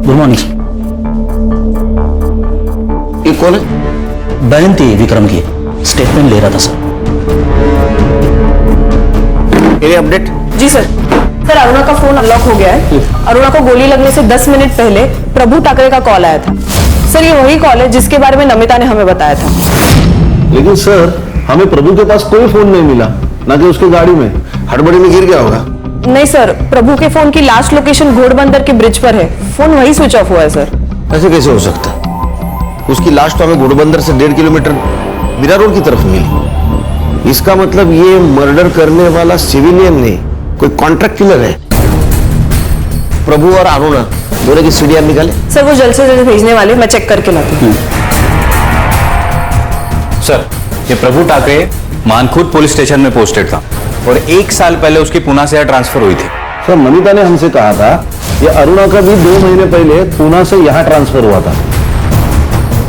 Good morning. ये कौन है? बहन थी विक्रम की, स्टेटमेंट ले रहा था सर। अपडेट? जी सर। सर, अरुणा का फोन अनलॉक हो गया है। अरुणा को गोली लगने से 10 मिनट पहले प्रभु ठाकरे का कॉल आया था। सर, ये वही कॉल है जिसके बारे में नमिता ने हमें बताया था। लेकिन सर, हमें प्रभु के पास कोई फोन नहीं मिला, ना कि उसकी गाड़ी में। हड़बड़ी में गिर गया होगा। नहीं सर, प्रभु के फोन की लास्ट लोकेशन घोड़बंदर के ब्रिज पर है। फोन वही स्विच ऑफ हुआ है सर। ऐसे कैसे हो सकता है? उसकी लाश तो हमें घोड़बंदर से 1.5 किलोमीटर मीरा रोड की तरफ मिली। इसका मतलब ये मर्डर करने वाला सिविलियन नहीं, कोई कॉन्ट्रैक्ट किलर है। प्रभु और अरुणा दोनों की सीढ़ियां निकाले। सर, वो जल्द से जल्द भेजने वाले, मैं चेक करके लाती हूँ। सर, ये प्रभु ठाकरे मानखुर्द पुलिस स्टेशन में पोस्टेड था और 1 साल पहले उसकी पुणे से यहाँ ट्रांसफर हुई थी। सर, मनीता ने हमसे कहा था ये अरुणा का भी 2 महीने पहले पुणे से यहाँ ट्रांसफर हुआ था।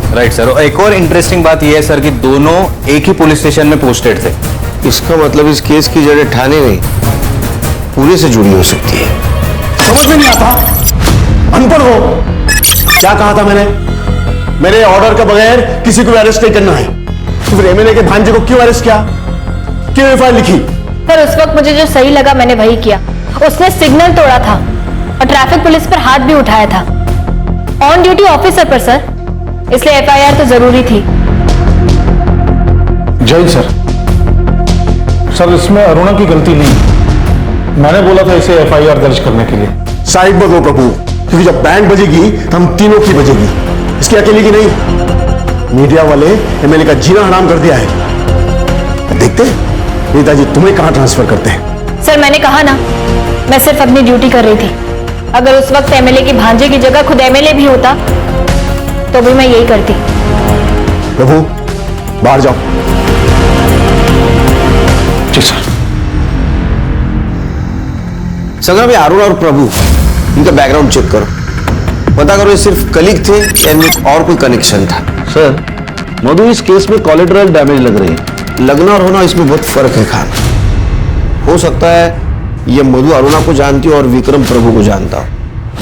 राइट सर, और एक और इंटरेस्टिंग बात यह है सर कि दोनों एक ही पुलिस स्टेशन में पोस्टेड थे। इसका मतलब इस केस की जड़ें ठाणे नहीं, पुणे से जुड़ी हो सकती है। समझ में नहीं आता, अनपढ़ हो। क्या कहा था मैंने? मेरे ऑर्डर के बगैर किसी को अरेस्ट नहीं करना है। तो फिर एमएलए के भांजे को क्यों अरेस्ट किया? क्यों एफआईआर लिखी? पर उस वक्त मुझे जो सही लगा मैंने वही किया। उसने सिग्नल तोड़ा था और ट्रैफिक पुलिस पर हाथ भी उठाया था, ऑन ड्यूटी ऑफिसर पर सर, इसलिए एफआईआर तो जरूरी थी। जय सर। सर, इसमें अरुणा की गलती नहीं। मैंने बोला था इसे एफआईआर दर्ज करने के लिए। साइड बदो प्रभु, क्योंकि जब बैंड बजेगी तो हम तीनों की बजेगी, इसकी अकेले की नहीं। मीडिया वाले एमएलए का जीना हराम कर दिया है। देखते नेताजी तुम्हें कहां ट्रांसफर करते हैं। सर, मैंने कहा ना, मैं सिर्फ अपनी ड्यूटी कर रही थी। अगर उस वक्त एमएलए की भांजे की जगह खुद एमएलए भी होता तो भी मैं यही करती। प्रभु, बाहर जाओ। जी सर। संग्राम, अरुण और प्रभु, इनका बैकग्राउंड चेक करो, पता करो ये सिर्फ कलीग थे या इनमें और कोई कनेक्शन था। सर, मधु, इस केस में कोलेटरल डैमेज लग रही है। लगना और होना इसमें बहुत फर्क है खान। हो सकता है ये मधु अरुणा को जानती हो और विक्रम प्रभु को जानता हो।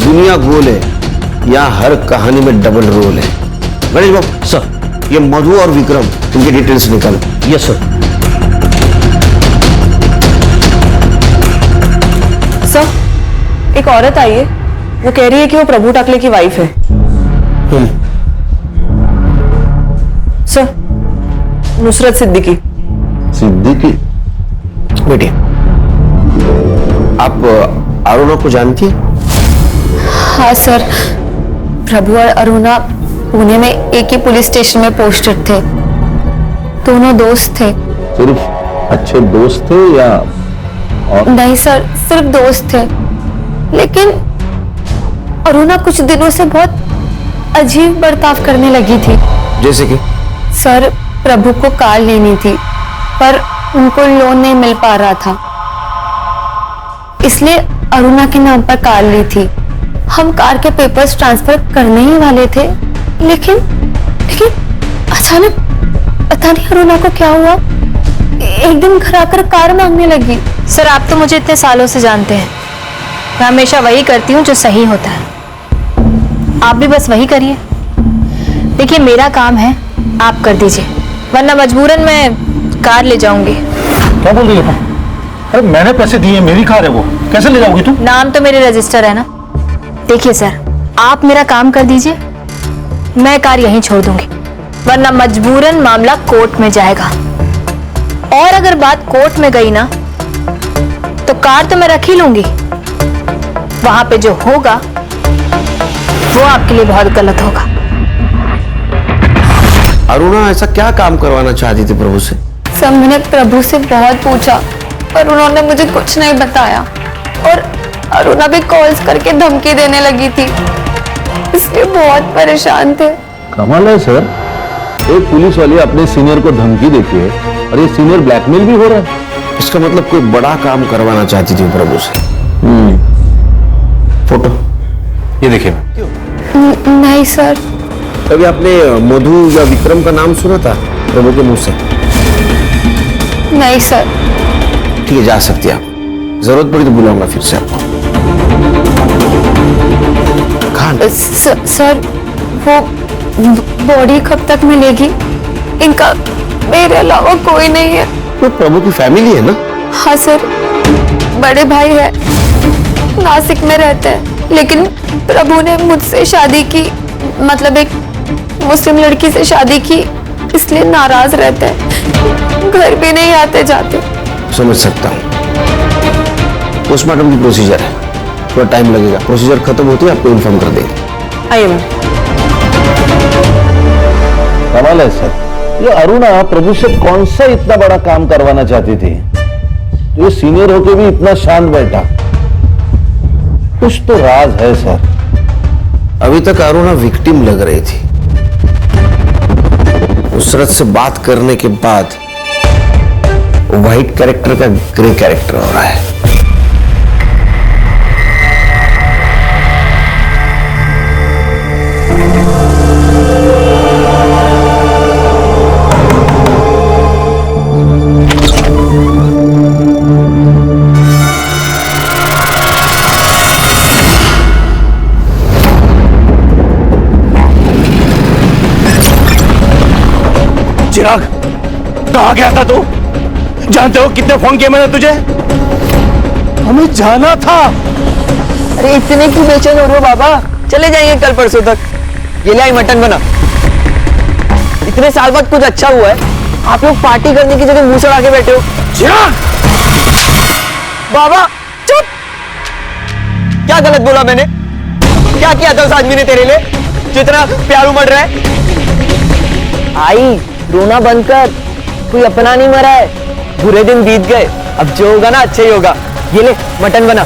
दुनिया गोल है, यहाँ हर कहानी में डबल रोल है। गणेश बाबू सर, ये मधु और विक्रम, इनकी डिटेल्स निकालो। Yes sir. सर, एक औरत आई है, वो कह रही है कि वो प्रभु ठाकरे की वाइफ है। सर, नुसरत सिद्दीकी। सिद्दीकी? बेटी, आप अरुणा को जानती हैं? हाँ सर, प्रभु और अरुणा पुणे में एक ही पुलिस स्टेशन में पोस्टेड थे। दोनों दोस्त थे। सिर्फ अच्छे दोस्त थे या और? नहीं सर, सिर्फ दोस्त थे। लेकिन अरुणा कुछ दिनों से बहुत अजीब बर्ताव करने लगी थी। जैसे कि? सर, प्रभु को कार लेनी थी पर उनको लोन नहीं मिल पा रहा था, इसलिए अरुणा के नाम पर कार ली थी। हम कार के पेपर्स ट्रांसफर करने ही वाले थे, लेकिन अचानक पता नहीं अरुणा को क्या हुआ, एक दिन घर आकर कार मांगने लगी। सर, आप तो मुझे इतने सालों से जानते हैं, मैं हमेशा वही करती हूँ जो सही होता है। आप भी बस वही करिए। देखिए, मेरा काम है, आप कर दीजिए, वरना मजबूरन मैं कार ले जाऊंगी। क्या बोल रही है? अरे मैंने पैसे दिए, मेरी कार है वो, कैसे ले जाओगी तुम? नाम तो मेरे रजिस्टर है ना। देखिए सर, आप मेरा काम कर दीजिए, मैं कार यहीं छोड़ दूंगी, वरना मजबूरन मामला कोर्ट में जाएगा। और अगर बात कोर्ट में गई ना तो कार तो मैं रख ही लूंगी, वहां पे जो होगा वो आपके लिए बहुत गलत होगा। अरुणा ऐसा क्या काम करवाना चाहती थी प्रभु से? सब मैंने प्रभु से बहुत पूछा पर उन्होंने मुझे कुछ नहीं बताया, और अरुणा भी कॉल्स करके धमकी देने लगी थी, इसलिए बहुत परेशान थे। कमाल है सर, एक पुलिस वाली अपने सीनियर को धमकी देती है और ये सीनियर ब्लैकमेल भी हो रहा है। इसका मतलब कोई बड़ा काम करवाना चाहती थी प्रभु से। फोटो ये देखिए। नहीं सर। कभी आपने मधु या विक्रम का नाम सुना था प्रभु के मुंह से? नहीं सर। ठीक है, जा सकती है आप, जरूरत पड़ी तो बुलाऊंगा फिर से आपको। खान सर वो बॉडी कब तक मिलेगी? इनका मेरे अलावा कोई नहीं है। तो प्रभु की फैमिली है ना? हाँ सर, बड़े भाई है, नासिक में रहते हैं, लेकिन प्रभु ने मुझसे शादी की, मतलब एक मुस्लिम लड़की से शादी की, इसलिए नाराज रहते हैं, घर भी नहीं आते जाते। समझ सकता हूँ। पोस्टमार्टम की प्रोसीजर है, थोड़ा टाइम लगेगा, प्रोसीजर खत्म होती है आपको इन्फॉर्म कर देंगे। आइए मैम। कमाल है सर, ये अरुणा प्रभु से कौन सा इतना बड़ा काम करवाना चाहती थी, ये सीनियर होके भी इतना शांत बैठा? कुछ तो राज है सर। अभी तक अरुणा विक्टिम लग रही थी, उसरत से बात करने के बाद व्हाइट कैरेक्टर का ग्रे कैरेक्टर हो रहा है। चिराग, कहाँ गया था तू? जानते हो कितने फोन किए मैंने तुझे? हमें जाना था। अरे इतने क्यों बेचैन हो रहे हो बाबा? चले जाएंगे कल परसों तक। ये लाई मटन बना। इतने साल बाद कुछ अच्छा हुआ है, आप लोग पार्टी करने की जगह मुंह सड़ा के बैठे हो। चिराग! बाबा चुप! क्या गलत बोला मैंने? क्या किया था उस आदमी ने तेरे लिए जो इतना प्यार उमड़ रहा है? आई, रोना बंद कर, कोई अपना नहीं मरा है, बुरे दिन बीत गए, अब जो होगा ना अच्छा ही होगा। ये ले मटन बना।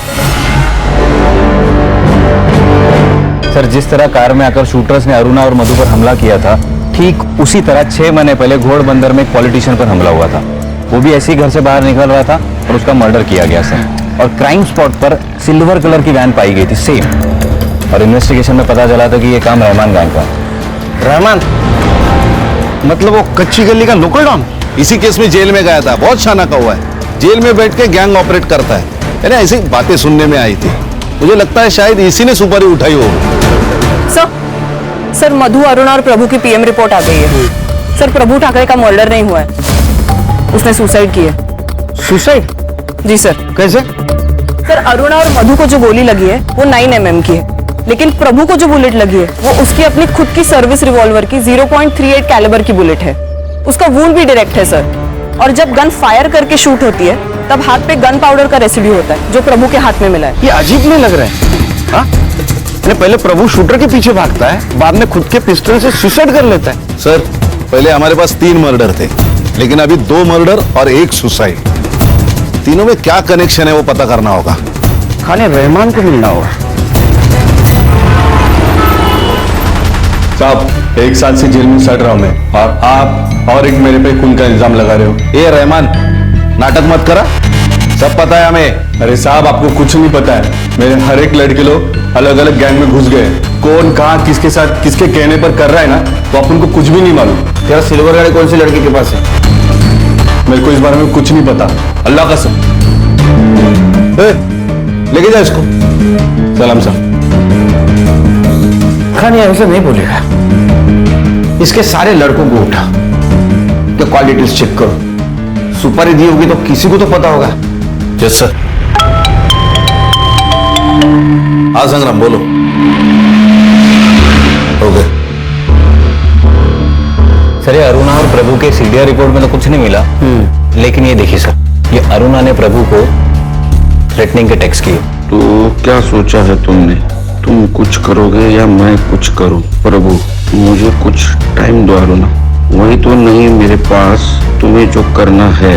सर, जिस तरह कार में आकर शूटर्स ने अरुणा और मधु पर हमला किया था, ठीक उसी तरह 6 महीने पहले घोड़बंदर में एक पॉलिटिशियन पर हमला हुआ था। वो भी ऐसे ही घर से बाहर निकल रहा था और उसका मर्डर किया गया सर। और क्राइम स्पॉट पर सिल्वर कलर की वैन पाई गई थी सेम, और इन्वेस्टिगेशन में पता चला था कि ये काम रहमान गैंग का। रहमान मतलब वो कच्ची गली का लोकल डॉन? इसी केस में जेल में गया था, बहुत शाना का हुआ है, जेल में बैठ के गैंग ऑपरेट करता है। यानी ऐसी बातें सुनने में आई थी, मुझे लगता है शायद इसी ने सुपारी उठाई हो। सर मधु, अरुणा और प्रभु की पीएम रिपोर्ट आ गई है। सर, प्रभु ठाकरे का मर्डर नहीं हुआ है, उसने सुसाइड की है। सुसाइड? जी सर। कैसे? सर, अरुणा और मधु को जो गोली लगी है वो 9 mm की है, लेकिन प्रभु को जो बुलेट लगी है वो उसकी अपनी खुद की सर्विस रिवॉल्वर की 0.38 कैलिबर की बुलेट है। उसका वूंड भी डायरेक्ट है सर, और जब गन फायर करके शूट होती है तब हाथ पे गन पाउडर का रेसिड्यू होता है जो प्रभु के हाथ में मिला है। ये अजीब नहीं लग रहा है? हाँ? पहले प्रभु शूटर के पीछे भागता है, बाद में खुद के पिस्टल से सुसाइड कर लेता है। सर, पहले हमारे पास 3 मर्डर थे, लेकिन अभी 2 मर्डर और 1 सुसाइड। तीनों में क्या कनेक्शन है वो पता करना होगा। खाने रहमान को मिलना होगा। साहब, 1 साल से जेल में सड़ रहा हूं मैं, और आप और एक मेरे पे खून का इल्जाम लगा रहे हो। ए रहमान, नाटक मत करा, सब पता है हमें। अरे साहब, आपको कुछ नहीं पता है, मेरे हर एक लड़के लोग अलग अलग गैंग में घुस गए। कौन कहाँ किसके साथ किसके कहने पर कर रहा है ना, तो अपन को कुछ भी नहीं मालूम। तेरा सिल्वर गाड़ी कौन सी लड़की के पास है? मेरे को इस बारे में कुछ नहीं पता, अल्लाह कसम। लेके जा इसको। सलाम साहब। खानी ऐसे नहीं बोलेगा। इसके सारे लड़कों को उठा, तो क्वालिटीज चेक करो, सुपारी दी होगी तो किसी को तो पता होगा। Yes sir. हाँ संग्राम बोलो। ओके सर, ये अरुणा और प्रभु के सीडीआर रिपोर्ट में तो कुछ नहीं मिला, लेकिन ये देखिए सर, ये अरुणा ने प्रभु को थ्रेटनिंग के टेक्स्ट किए। तो क्या सोचा है तुमने? तुम कुछ करोगे या मैं कुछ करूं? प्रभु मुझे कुछ टाइम दो अरुणा। वही तो नहीं मेरे पास। तुम्हें जो करना है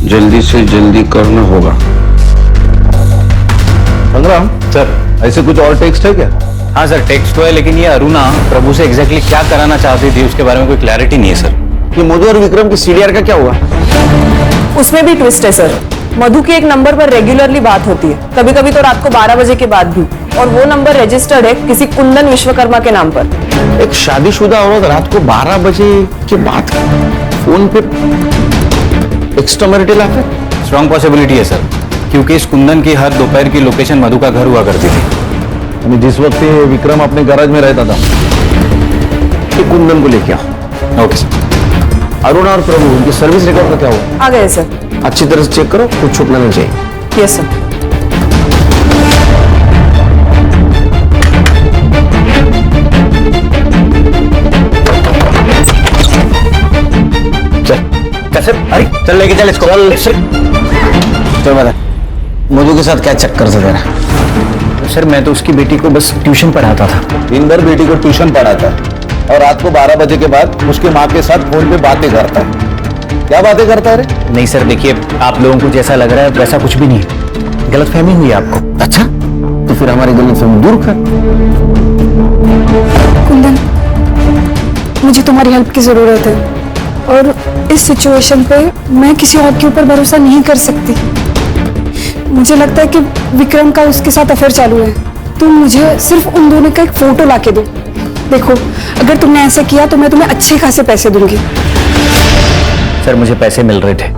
जल्दी से जल्दी करना होगा। संग्राम सर, ऐसे कुछ और टेक्स्ट है क्या? हाँ सर, टेक्स्ट तो है, लेकिन ये अरुणा प्रभु से एग्जैक्टली क्या कराना चाहती थी उसके बारे में कोई क्लैरिटी नहीं है सर। ये मधु और विक्रम की सीडीआर का क्या हुआ? उसमें भी ट्विस्ट है सर। मधु की एक नंबर पर रेगुलरली बात होती है, कभी कभी तो रात को 12 बजे के बाद भी, और वो नंबर रजिस्टर्ड है किसी कुंदन विश्वकर्मा के नाम पर। एक शादीशुदा औरत रात को 12 बजे के बाद फोन पे extra marital affair? Strong possibility है सर, क्योंकि इस कुंदन की हर दोपहर की लोकेशन मधु का घर हुआ करती थी। जिस वक्त ये विक्रम अपने गैराज में रहता था, कि कुंदन को लेके आओ। Okay sir. अरुणा और प्रभु उनकी सर्विस रिकॉर्ड का क्या हुआ? आ गए सर। अच्छी तरह से चेक करो, कुछ छूटना नहीं चाहिए। Yes sir. कैसे? अरे चल लेके चल इसको। चल बता, मधु के साथ क्या चक्कर था तेरा? सर, मैं तो उसकी बेटी को बस ट्यूशन पढ़ाता था। दिन भर बेटी को ट्यूशन पढ़ाता है और रात को 12 बजे के बाद उसके माँ के साथ फोन पे बातें करता है। क्या बातें करता है रे? नहीं सर, देखिए, आप लोगों को जैसा लग रहा है वैसा कुछ भी नहीं है। गलतफहमी हुई है आपको। अच्छा, तो फिर हमारी गलतफहमी दूर कर। कुंदन, मुझे तुम्हारी हेल्प की जरूरत है और इस सिचुएशन पे मैं किसी और के ऊपर भरोसा नहीं कर सकती। मुझे लगता है कि विक्रम का उसके साथ अफेयर चालू है। तुम मुझे सिर्फ उन दोनों का एक फोटो लाके दो। देखो, अगर तुमने ऐसा किया तो मैं तुम्हें अच्छे खासे पैसे दूंगी। सर, मुझे पैसे मिल रहे थे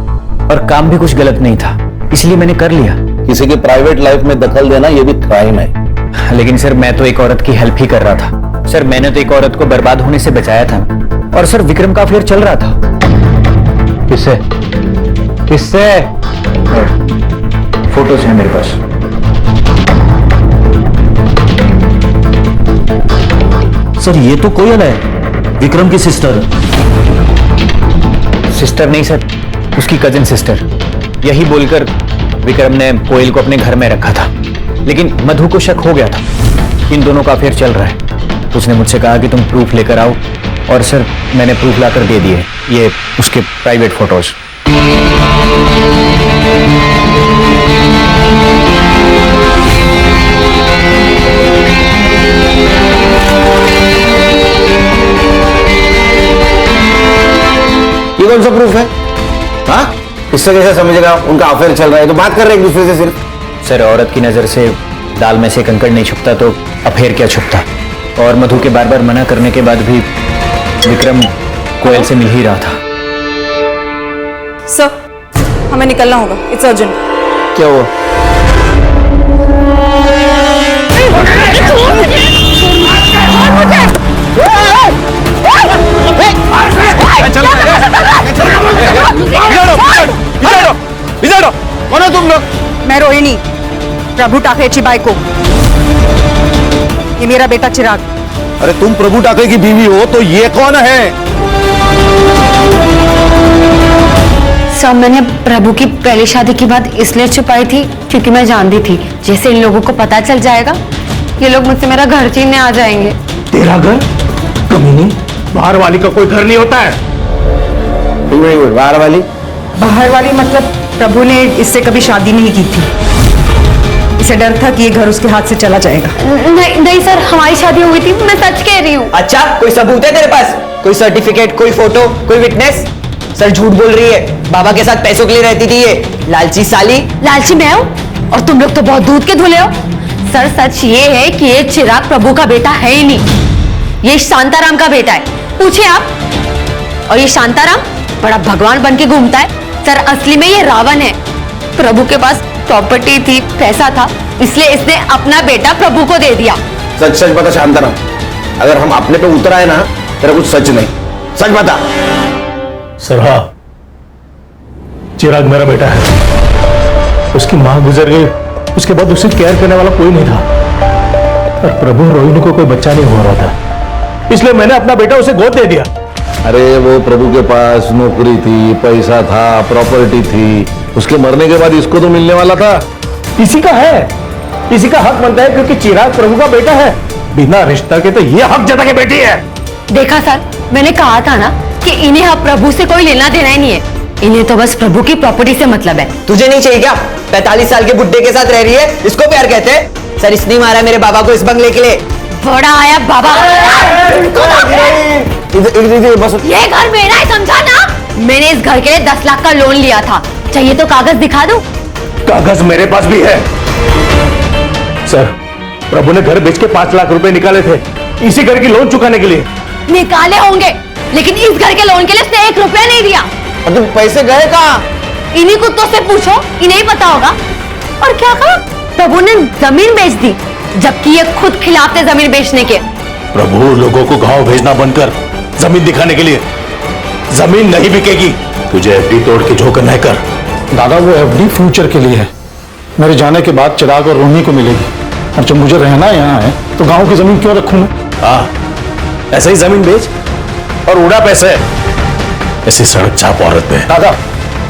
और काम भी कुछ गलत नहीं था, इसलिए मैंने कर लिया। किसी के प्राइवेट लाइफ में दखल देना ये भी क्राइम है। लेकिन सर, मैं तो एक औरत की हेल्प ही कर रहा था। सर, मैंने तो एक औरत को बर्बाद होने से बचाया था। और सर, विक्रम का अफेयर चल रहा था। किससे? किससे? फोटोज हैं मेरे पास। सर, ये तो कोयल है, विक्रम की सिस्टर। सिस्टर नहीं सर, उसकी कजिन सिस्टर। यही बोलकर विक्रम ने कोयल को अपने घर में रखा था, लेकिन मधु को शक हो गया था इन दोनों का अफेयर चल रहा है। तो उसने मुझसे कहा कि तुम प्रूफ लेकर आओ, और सर मैंने प्रूफ लाकर दे दिए, ये उसके प्राइवेट फोटोज। ये कौन सा प्रूफ है? हाँ, इससे कैसे समझेगा उनका अफेयर चल रहा है? तो बात कर रहे हैं एक दूसरे से सिर्फ। सर, औरत की नजर से दाल में से कंकड़ नहीं छुपता, तो अफेयर क्या छुपता? और मधु के बार बार मना करने के बाद भी विक्रम कोयल से मिल ही रहा था। सर, हमें निकलना होगा, इट्स अर्जेंट। क्या हुआ? कौन हो तुम लोग? मैं रोहिणी, प्रभु टाकेची बाइको। ये मेरा बेटा चिराग। अरे तुम प्रभु टाके की बीवी हो तो ये कौन है? सब मैंने प्रभु की पहली शादी की बात इसलिए छुपाई थी क्योंकि मैं जानती थी जैसे इन लोगों को पता चल जाएगा ये लोग मुझसे मेरा घर छीनने आ जाएंगे। तेरा घर? कमीनी, बाहर वाली का कोई घर नहीं होता है। बाहर वाली? बाहर वाली मतलब प्रभु ने इससे कभी शादी नहीं की थी। इसे डर था कि ये घर उसके हाथ से चला जाएगा। नहीं नहीं सर, हमारी शादी हुई थी, मैं सच कह रही हूँ। अच्छा, कोई सबूत है तेरे पास? कोई सर्टिफिकेट, कोई फोटो, कोई विटनेस? सर झूठ बोल रही है, बाबा के साथ पैसों के लिए रहती थी ये लालची साली। लालची मैं हूँ और तुम लोग तो बहुत दूध के धुले हो। सर, सच ये है कि ये चिराग प्रभु का बेटा है ही नहीं, ये शांताराम का बेटा है। पूछे आप। और ये शांताराम बड़ा भगवान बन के घूमता है। सर, असली में ये रावण है। प्रभु के पास प्रॉपर्टी थी, पैसा था, इसलिए इसने अपना बेटा प्रभु को दे दिया। सच सच बता शांताराम, अगर हम अपने पे उतर आए ना, तेरा कुछ सच नहीं, सच बता। सर हाँ, चिराग मेरा बेटा है। उसकी मां गुजर गई, उसके बाद उसे केयर करने वाला कोई नहीं था। और प्रभु रोहिणी को कोई बच्चा नहीं हो रहा था, इसलिए मैंने अपना बेटा उसे गोद दे दिया। अरे वो प्रभु के पास नौकरी थी, पैसा था, प्रॉपर्टी थी, उसके मरने के बाद इसको तो मिलने वाला था। इसी का है, इसी का हक बनता है, क्योंकि चिराग प्रभु का बेटा है। बिना रिश्ता के तो ये हक जता के बेटी है। देखा सर, मैंने कहा था ना कि इन्हें अब प्रभु से कोई लेना देना ही नहीं है। इन्हें तो बस प्रभु की प्रॉपर्टी से मतलब है। तुझे नहीं चाहिए क्या? 45 साल के बुड्ढे के साथ रह रही है, इसको प्यार कहते हैं? सर इसने मारा मेरे बाबा को इस बंगले के लिए। बड़ा आया बाबा। बस ये घर मेरा है, समझा ना? मैंने इस घर के लिए 10 लाख का लोन लिया था। चाहिए तो कागज दिखा दूं? कागज मेरे पास भी है सर। प्रभु ने घर बेच के 5 लाख रुपए निकाले थे इसी घर की लोन चुकाने के लिए। निकाले होंगे, लेकिन इस घर के लोन के लिए उसने 1 रुपया नहीं दिया। और तुम पैसे गए कहाँ? इन्हीं कुत्तों से पूछो, इन्हें ही पता होगा। और क्या कहा? प्रभु ने जमीन बेच दी, जबकि ये खुद खिलाफ थे जमीन बेचने के। प्रभु लोगों को गांव भेजना बंद कर, जमीन दिखाने के लिए। जमीन नहीं बिकेगी, तुझे एफडी तोड़ के जो करना है कर। दादा वो एफडी फ्यूचर के लिए है। मेरे जाने के बाद चिराग और रोहिणी को मिलेगी, और जब मुझे रहना यहाँ है तो गांव की जमीन क्यों रखूं मैं? हाँ, ऐसे ही जमीन बेच और उड़ा पैसे। ऐसी सड़क छाप औरत पे। दादा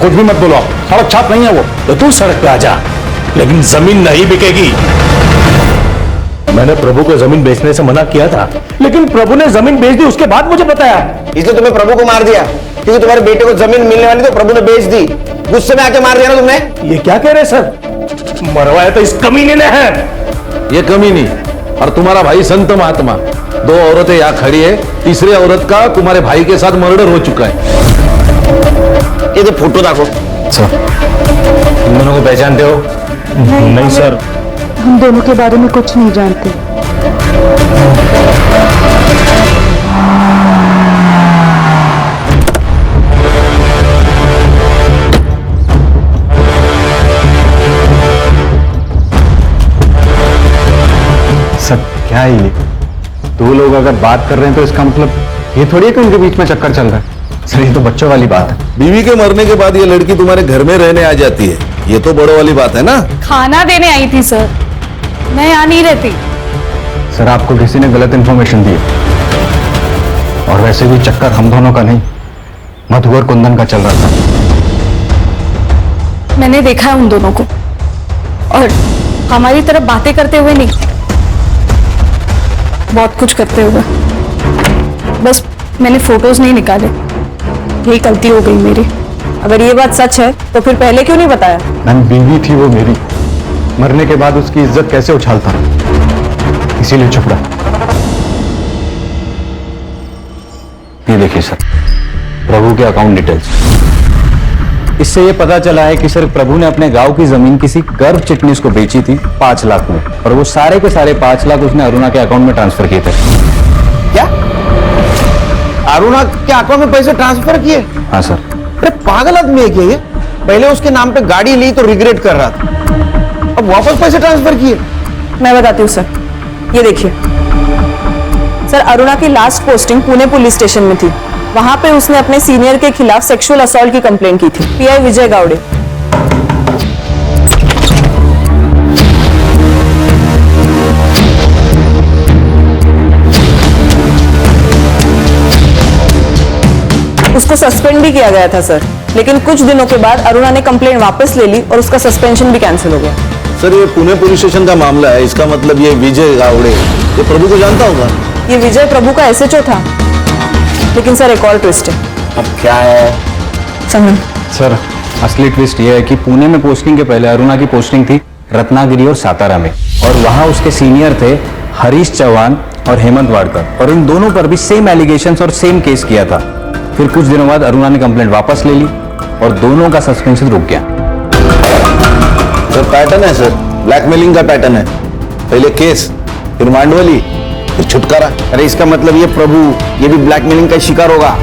कुछ भी मत बोलो, सड़क छाप नहीं है वो। तो तू सड़क पे आ जा, लेकिन जमीन नहीं बिकेगी। मैंने प्रभु को जमीन बेचने से मना किया था, लेकिन प्रभु ने जमीन बेच दी, उसके बाद मुझे बताया। इसलिए तुम्हें प्रभु को मार दिया क्योंकि तुम्हारे बेटे को जमीन मिलने वाली तो प्रभु ने बेच दी। गुस्से में आके मार दिया ना तुमने। ये क्या कह रहे सर? मरवाया तो इस कमीने ने है। ये कमीनी और तुम्हारा भाई संत महात्मा, 2 औरतें यहाँ खड़ी है। तीसरी औरत का तुम्हारे भाई के साथ मर्डर हो चुका है। ये तो फोटो देखो सर। इन दोनों को पहचानते हो? नहीं सर, हम दोनों के बारे में कुछ नहीं जानते। सर क्या है ये? 2 लोग अगर बात कर रहे हैं तो इसका मतलब ये थोड़ी है कि उनके बीच में चक्कर चल रहा है। सर ये तो बच्चों वाली बात है। बीवी के मरने के बाद ये लड़की तुम्हारे घर में रहने आ जाती है, ये तो बड़ों वाली बात है ना। खाना देने आई थी सर, मैं यहाँ नहीं रहती। सर आपको किसी ने गलत इंफॉर्मेशन दी, और वैसे भी चक्कर हम दोनों का नहीं, मधु और कुंदन का चल रहा था। मैंने देखा है उन दोनों को, और हमारी तरफ बातें करते हुए नहीं, बहुत कुछ करते हुए। बस मैंने फोटोज नहीं निकाले, यही गलती हो गई मेरी। अगर ये बात सच है तो फिर पहले क्यों नहीं बताया? मैम बीवी थी वो मेरी, मरने के बाद उसकी इज्जत कैसे उछालता, इसीलिए छुपड़ा। ये देखिए सर, प्रभु के अकाउंट डिटेल्स। इससे ये पता चला है कि सर प्रभु ने अपने गांव की जमीन किसी गर्भ चिटनीस को बेची थी 5 लाख में, और वो सारे के सारे 5 लाख उसने अरुणा के अकाउंट में ट्रांसफर किए थे। क्या? अरुणा के अकाउंट में पैसे ट्रांसफर किए? हाँ सर। अरे पागल आदमी है क्या ये? पहले उसके नाम पे गाड़ी ली तो रिग्रेट कर रहा था, अब वापस पैसे ट्रांसफर किए। मैं बताती हूँ सर, ये देखिए सर, अरुणा की last posting Pune police station में थी। वहां पे उसने अपने सीनियर के खिलाफ सेक्सुअल असॉल्ट की कंप्लेंट की थी। पीआई विजय गावड़े। उसको सस्पेंड भी किया गया था सर, लेकिन कुछ दिनों के बाद अरुणा ने कंप्लेंट वापस ले ली और उसका सस्पेंशन भी कैंसिल हो गया। सर ये पुणे पुलिस स्टेशन का मामला है, इसका मतलब ये विजय गावड़े ये प्रभु को जानता होगा। ये विजय प्रभु का एसएचओ था, लेकिन सर एक और ट्विस्ट है। अब क्या है? संगम सर असली ट्विस्ट ये है कि पुणे में पोस्टिंग के पहले अरुणा की पोस्टिंग थी रत्नागिरी और सातारा में, और वहां उसके सीनियर थे हरीश चौहान और हेमंत वाडकर, और इन दोनों पर भी सेम एलिगेशंस और सेम केस किया था। फिर कुछ दिनों बाद अरुणा ने कंप्लेंट वापस ले ली और दोनों का सस्पेंशन रुक गया। सर पैटर्न है सर, ब्लैकमेलिंग का पैटर्न है। पहले केस, फिर मांडवली, फिर छुटकारा। अरे इसका मतलब ये प्रभु ये भी ब्लैकमेलिंग का शिकार होगा।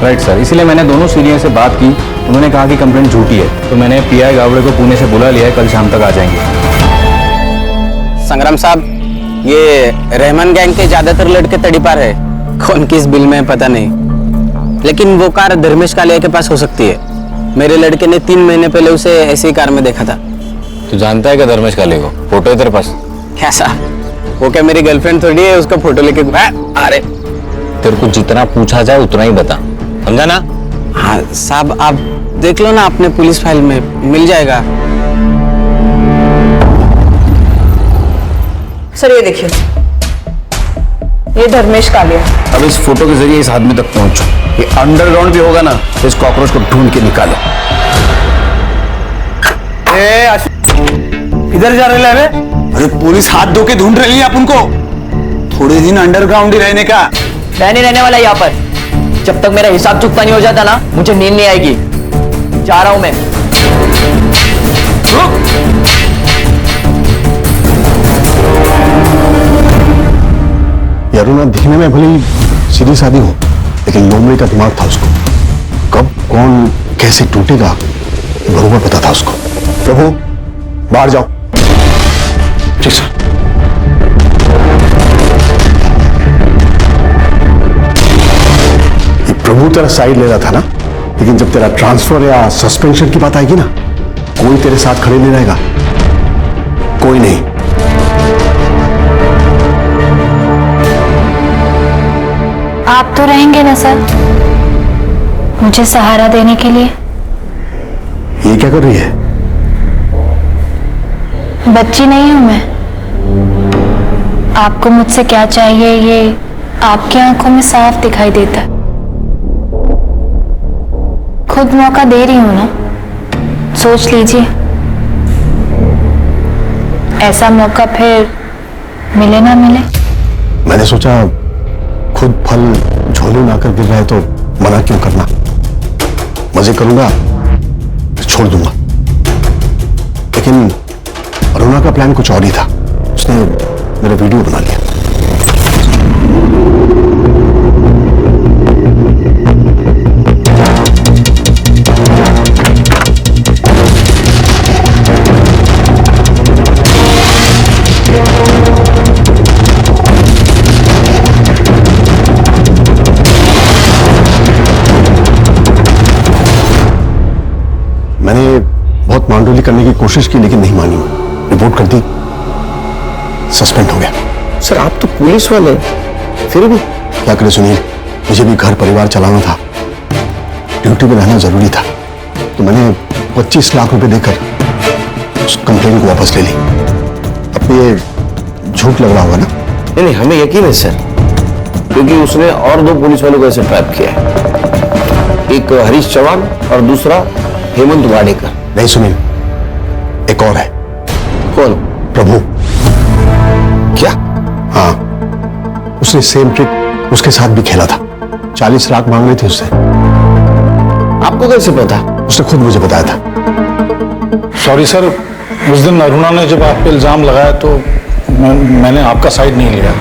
राइट सर, इसीलिए मैंने दोनों सीनियर से बात की, उन्होंने कहा कि कंप्लेंट झूठी है, तो मैंने पीआई गावड़े को पुणे से बुला लिया है, कल शाम तक आ जाएंगे। संग्राम साहब, ये रहमान गैंग के ज्यादातर लड़के तड़ीपार है, कौन किस बिल में पता नहीं। लेकिन वो कार धर्मेश कालिया के पास हो सकती है। मेरे लड़के ने 3 महीने पहले उसे ऐसी कार में देखा था। तू जानता है क्या धर्मेश काले को? फोटो है तेरे पास? कैसा? वो क्या मेरी गर्लफ्रेंड थोड़ी है उसका फोटो लेके? अरे तेरे को जितना पूछा जाए उतना ही बता, समझा ना? हाँ साहब, आप देख लो ना अपने पुलिस फाइल में, मिल जाएगा। सर ये देखिए, ये धर्मेश कालिया। अब इस फोटो के जरिए इस आदमी तक पहुंचो। ये अंडरग्राउंड भी होगा ना, तो इस कॉकरोच को ढूंढ के निकालो। इधर जा रहे हैं? अरे पुलिस हाथ धो के ढूंढ रही है आप उनको। थोड़े दिन अंडरग्राउंड ही रहने का। मैं नहीं रहने वाला यहाँ पर। जब तक मेरा हिसाब चुकता नहीं हो जाता ना, मुझे नींद नहीं आएगी। जा रहा हूं मैं। अरुणा दिखने में भले ही सीधी सादी हो, लेकिन लोमड़ी का दिमाग था उसको। कब कौन कैसे टूटेगा बरोबर पता था उसको। प्रभु बाहर जाओ। जी सर। ये प्रभु तेरा साइड ले रहा था ना, लेकिन जब तेरा ट्रांसफर या सस्पेंशन की बात आएगी ना, कोई तेरे साथ खड़े नहीं रहेगा, कोई नहीं। आप तो रहेंगे ना सर, मुझे सहारा देने के लिए? ये क्या कर रही है? बच्ची नहीं हूं मैं। आपको मुझसे क्या चाहिए ये आपकी आंखों में साफ दिखाई देता है। खुद मौका दे रही हूं ना, सोच लीजिए। ऐसा मौका फिर मिले ना मिले। मैंने सोचा खुद फल झोले में आकर गिर रहा है तो मना क्यों करना। मजे करूंगा तो छोड़ दूंगा। लेकिन अरुणा का प्लान कुछ और ही था। उसने मेरा वीडियो बना लिया। मैंने बहुत मांडोली करने की कोशिश की, लेकिन नहीं मानी। रिपोर्ट कर दी, सस्पेंड हो गया। सर आप तो पुलिस वाले, फिर भी क्या करे सुनील, मुझे भी घर परिवार चलाना था, ड्यूटी में रहना जरूरी था। तो मैंने 25 लाख रुपए देकर उस कंप्लेन को वापस ले ली। अब ये झूठ लग रहा होगा ना? नहीं, हमें यकीन है सर, क्योंकि उसने और 2 पुलिस वालों को ऐसे ट्रैप किया है। एक हरीश चौहान और दूसरा हेमंत वाडेकर। नहीं सुनील, एक और है। कौन? प्रभु। क्या? हाँ, उसने सेम ट्रिक उसके साथ भी खेला था। 40 लाख मांग रहे थे उससे। आपको कैसे पता? उसने खुद मुझे बताया था। सॉरी सर, उस दिन अरुणा ने जब आप पे इल्जाम लगाया तो मैंने आपका साइड नहीं लिया।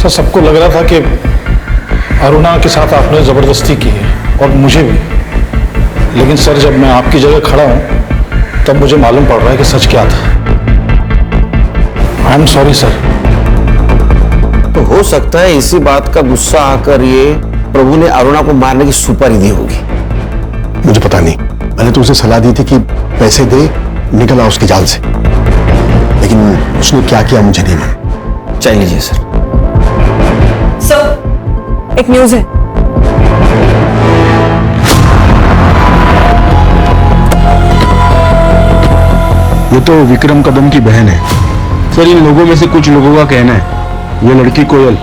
सर सबको लग रहा था कि अरुणा के साथ आपने जबरदस्ती की है, और मुझे भी। लेकिन सर जब मैं आपकी जगह खड़ा हूं तब मुझे मालूम पड़ रहा है कि सच क्या था। I am sorry sir. तो हो सकता है इसी बात का गुस्सा आकर ये प्रभु ने अरुणा को मारने की सुपारी दी होगी। मुझे पता नहीं, मैंने तो उसे सलाह दी थी कि पैसे दे, निकल आ उसके जाल से, लेकिन उसने क्या किया मुझे नहीं मालूम। चल लीजिए सर। सर एक न्यूज है। ये तो विक्रम कदम की बहन है। सर इन लोगों में से कुछ लोगों का कहना है ये लड़की कोयल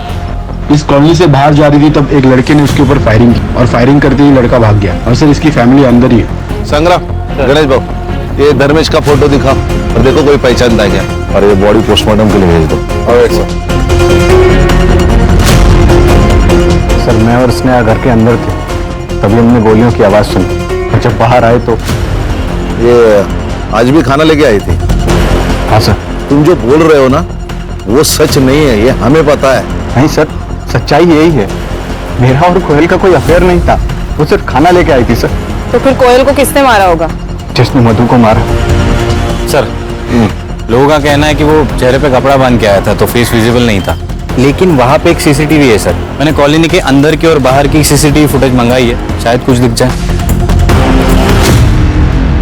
इस कॉलोनी से बाहर जा रही थी, तब एक लड़के ने उसके ऊपर फायरिंग की, और फायरिंग करते ही लड़का भाग गया। और सर इसकी फैमिली अंदर ही है। संग्राम, गणेश बाबू, ये धर्मेश का फोटो दिखाओ और देखो कोई पहचानता है क्या। और ये बॉडी पोस्टमार्टम के लिए भेज दो। सर मैं और स्नेहा घर के अंदर थे, तभी हमने गोलियों की आवाज सुनी, और जब बाहर आए तो ये आज भी खाना लेके आई थी? हाँ सर। तुम जो बोल रहे हो ना वो सच नहीं है, ये हमें पता है। नहीं सर, सच्चाई यही है, मेरा और कोयल का कोई अफेयर नहीं था, वो सिर्फ खाना लेके आई थी सर। तो फिर कोयल को किसने मारा होगा? जिसने मधु को मारा। सर लोगों का कहना है कि वो चेहरे पे कपड़ा बांध के आया था, तो फेस विजिबल नहीं था। लेकिन वहां पे एक सीसीटीवी है सर। मैंने कॉलोनी के अंदर की और बाहर की सीसीटीवी फुटेज मंगाई है, शायद कुछ दिख जाए।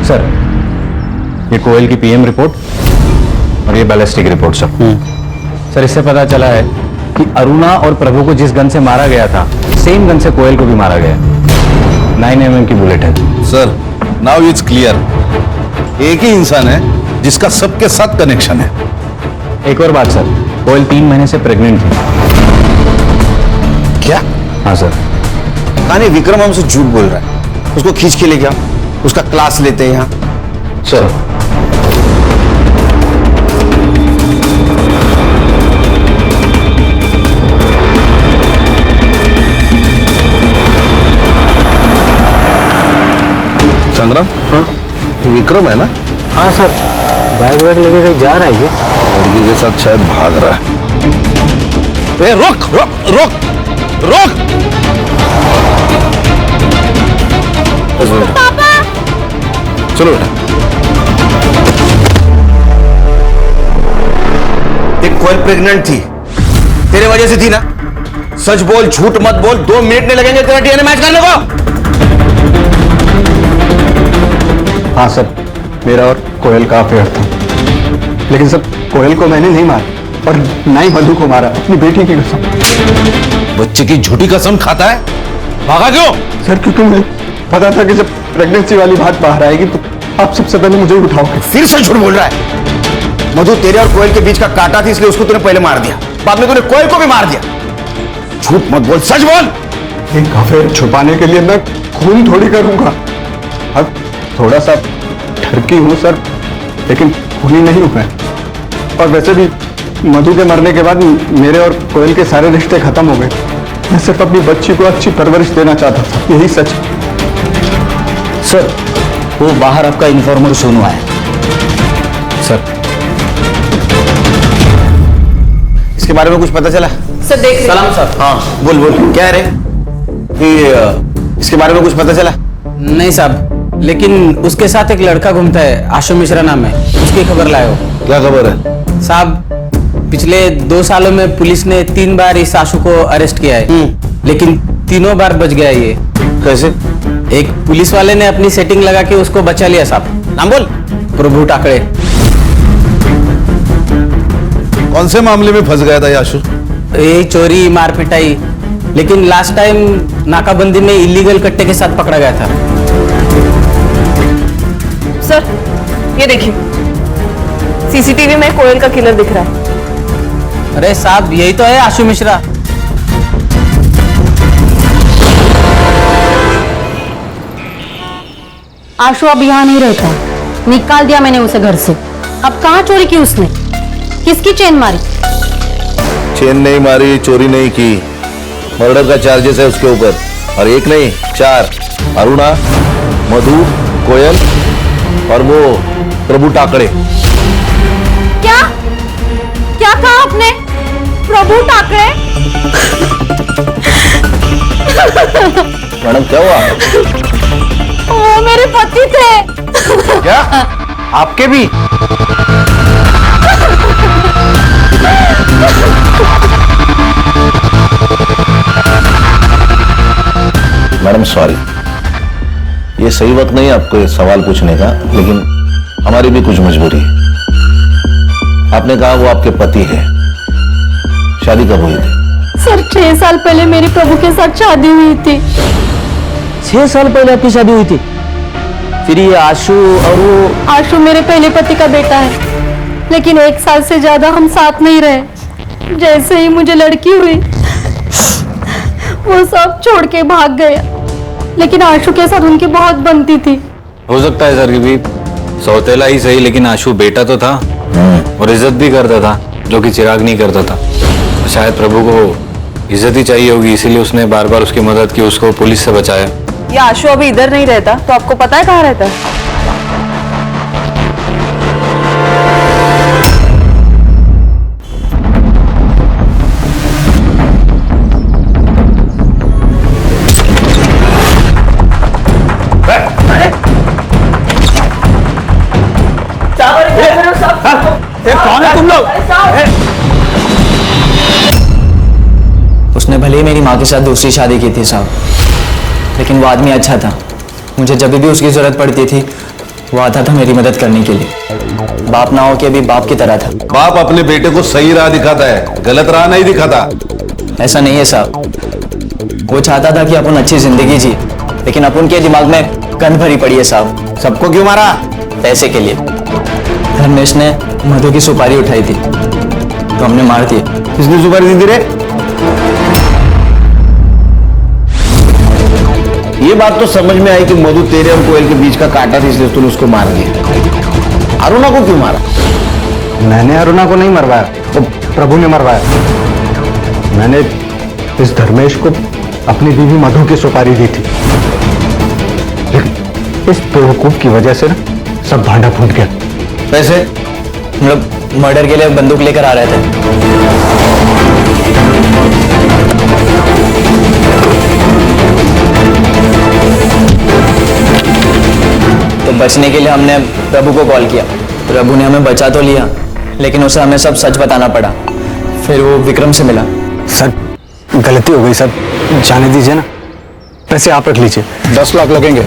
सर ये कोयल की पीएम रिपोर्ट और ये बैलिस्टिक रिपोर्ट सर इससे पता चला है कि अरुणा और प्रभु को जिस गन से मारा गया था सेम गन से कोयल को भी मारा गया। 9 mm की बुलेट है। सर नाउ इट्स क्लियर, एक ही इंसान है जिसका सबके साथ कनेक्शन है। एक और बात सर, कोयल 3 महीने से प्रेग्नेंट थी। क्या? हाँ सर। कहानी विक्रम हमसे झूठ बोल रहा है। उसको खींच के ले गया, उसका क्लास लेते हैं यहाँ। सर संग्राम, हाँ विक्रम है ना? हाँ सर, बैग वैग लेके कहीं जा रहा है ये? लड़की के साथ शायद भाग रहा है। ए, रोक रोक रोक रोक! पापा! चलो बेटा। देख कोयल प्रेग्नेंट थी, तेरे वजह से थी ना। सच बोल, झूठ मत बोल। 2 मिनट नहीं लगेंगे तेरा डीएनए मैच करने को। हाँ सर, मेरा और कोयल का अफेयर था, लेकिन सर कोयल को मैंने नहीं मारा और ना ही मधु को मारा, अपनी बेटी की कसम। बच्चे की झूठी कसम खाता है, भागा क्यों? सर क्योंकि मुझे पता था कि जब प्रेगनेंसी वाली बात बाहर आएगी तो आप सबसे पहले मुझे ही उठाओगे। फिर से झूठ बोल रहा है। मधु तेरे और कोयल के बीच का कांटा थी, इसलिए उसको तूने पहले मार दिया, बाद में तूने कोयल को भी मार दिया। झूठ मत बोल, सच बोल। एक अफेयर छुपाने के लिए मैं खून थोड़ी करूंगा। अब थोड़ा सा ठरकी हूं सर, लेकिन खूनी नहीं हूं मैं। और वैसे भी मधु के मरने के बाद मेरे और कोयल के सारे रिश्ते खत्म हो गए। मैं सिर्फ अपनी बच्ची को अच्छी परवरिश देना चाहता था, यही सच। सर वो बाहर आपका इन्फॉर्मर सोनू आया। सर इसके बारे में कुछ पता चला? सर देख सलाम सर। हाँ बोल बोल, क्या है रे? इसके बारे में कुछ पता चला? नहीं साहब, लेकिन उसके साथ एक लड़का घूमता है, आशु मिश्रा नाम है, उसकी खबर लाए हो। क्या खबर है? साहब पिछले 2 सालों में पुलिस ने 3 बार इस आशु को अरेस्ट किया है, लेकिन तीनों बार बच गया ये। कैसे? एक पुलिस वाले ने अपनी सेटिंग लगा के उसको बचा लिया साहब। नाम बोल। प्रभु टाकड़े। कौन से मामले में फंस गया था आशु? यही चोरी मार पिटाई, लेकिन लास्ट टाइम नाकाबंदी में इलीगल कट्टे के साथ पकड़ा गया था। सर ये देखिए, सीसीटीवी में कोयल का किलर दिख रहा है। अरे साहब यही तो है आशु मिश्रा। आशु अब यहाँ नहीं रहता, निकाल दिया मैंने उसे घर से। अब कहाँ चोरी की उसने? किसकी चेन मारी? चेन नहीं मारी, चोरी नहीं की, मर्डर का चार्जेस है उसके ऊपर। और एक नहीं 4, अरुणा, मधु, कोयल और वो प्रभु टाकड़े। क्या क्या कहा आपने? प्रभु टाकड़े? मैडम क्या हुआ? वो मेरे पति थे। क्या? आपके भी? मैडम सॉरी, ये सही वक्त नहीं आपको ये सवाल पूछने का, लेकिन हमारी भी कुछ मजबूरी है। आपने कहा वो आपके पति है, शादी कब हुई थी? सर 6 साल पहले मेरी प्रभु के साथ शादी हुई थी। 6 साल पहले आपकी शादी हुई थी? फिर ये आशु और वो? आशु मेरे पहले पति का बेटा है, लेकिन 1 साल से ज्यादा हम साथ नहीं रहे। जैसे ही मुझे लड़की हुई वो सब छोड़ के भाग गया, लेकिन आशु के साथ उनकी बहुत बनती थी। हो सकता है सर कि भी सौतेला ही सही, लेकिन आशु बेटा तो था और इज्जत भी करता था, जो कि चिराग नहीं करता था। शायद प्रभु को इज्जत ही चाहिए होगी, इसीलिए उसने बार बार उसकी मदद की, उसको पुलिस से बचाया। ये आशु अभी इधर नहीं रहता, तो आपको पता है कहाँ रहता है? कौन है तुम लोग? भले ही मेरी माँ के साथ दूसरी शादी की थी साहब, लेकिन वो आदमी अच्छा था। मुझे जब भी उसकी जरूरत पड़ती थी वो आता था मेरी मदद करने के लिए। बाप ना हो के भी बाप की तरह था। बाप अपने बेटे को सही राह दिखाता है, गलत राह नहीं दिखाता। ऐसा नहीं है साहब, वो चाहता था कि अपन अच्छी जिंदगी जी, लेकिन अपन के दिमाग में गंध भरी पड़ी है साहब। सबको क्यों मारा? पैसे के लिए। धर्मेश ने मधु की सुपारी उठाई थी तो हमने मार दी। किसने सुपारी दी थी रे? ये बात तो समझ में आई कि मधु तेरे और कोयल के बीच का कांटा था, इसलिए तूने उसको मार दिया। अरुणा को क्यों मारा? मैंने अरुणा को नहीं मरवाया, तो प्रभु ने मरवाया। मैंने इस धर्मेश को अपनी बीवी मधु की सुपारी दी थी, लेकिन इस बेवकूफ की वजह से ना सब भांडा फूट गया। पैसे हम लोग मर्डर के लिए बंदूक लेकर आ रहे थे। तो बचने के लिए हमने प्रभु को कॉल किया। प्रभु ने हमें बचा तो लिया, लेकिन उसे हमें सब सच बताना पड़ा। फिर वो विक्रम से मिला। सर गलती हो गई सर, जाने दीजिए ना। पैसे आप रख लीजिए। 10 लाख लगेंगे।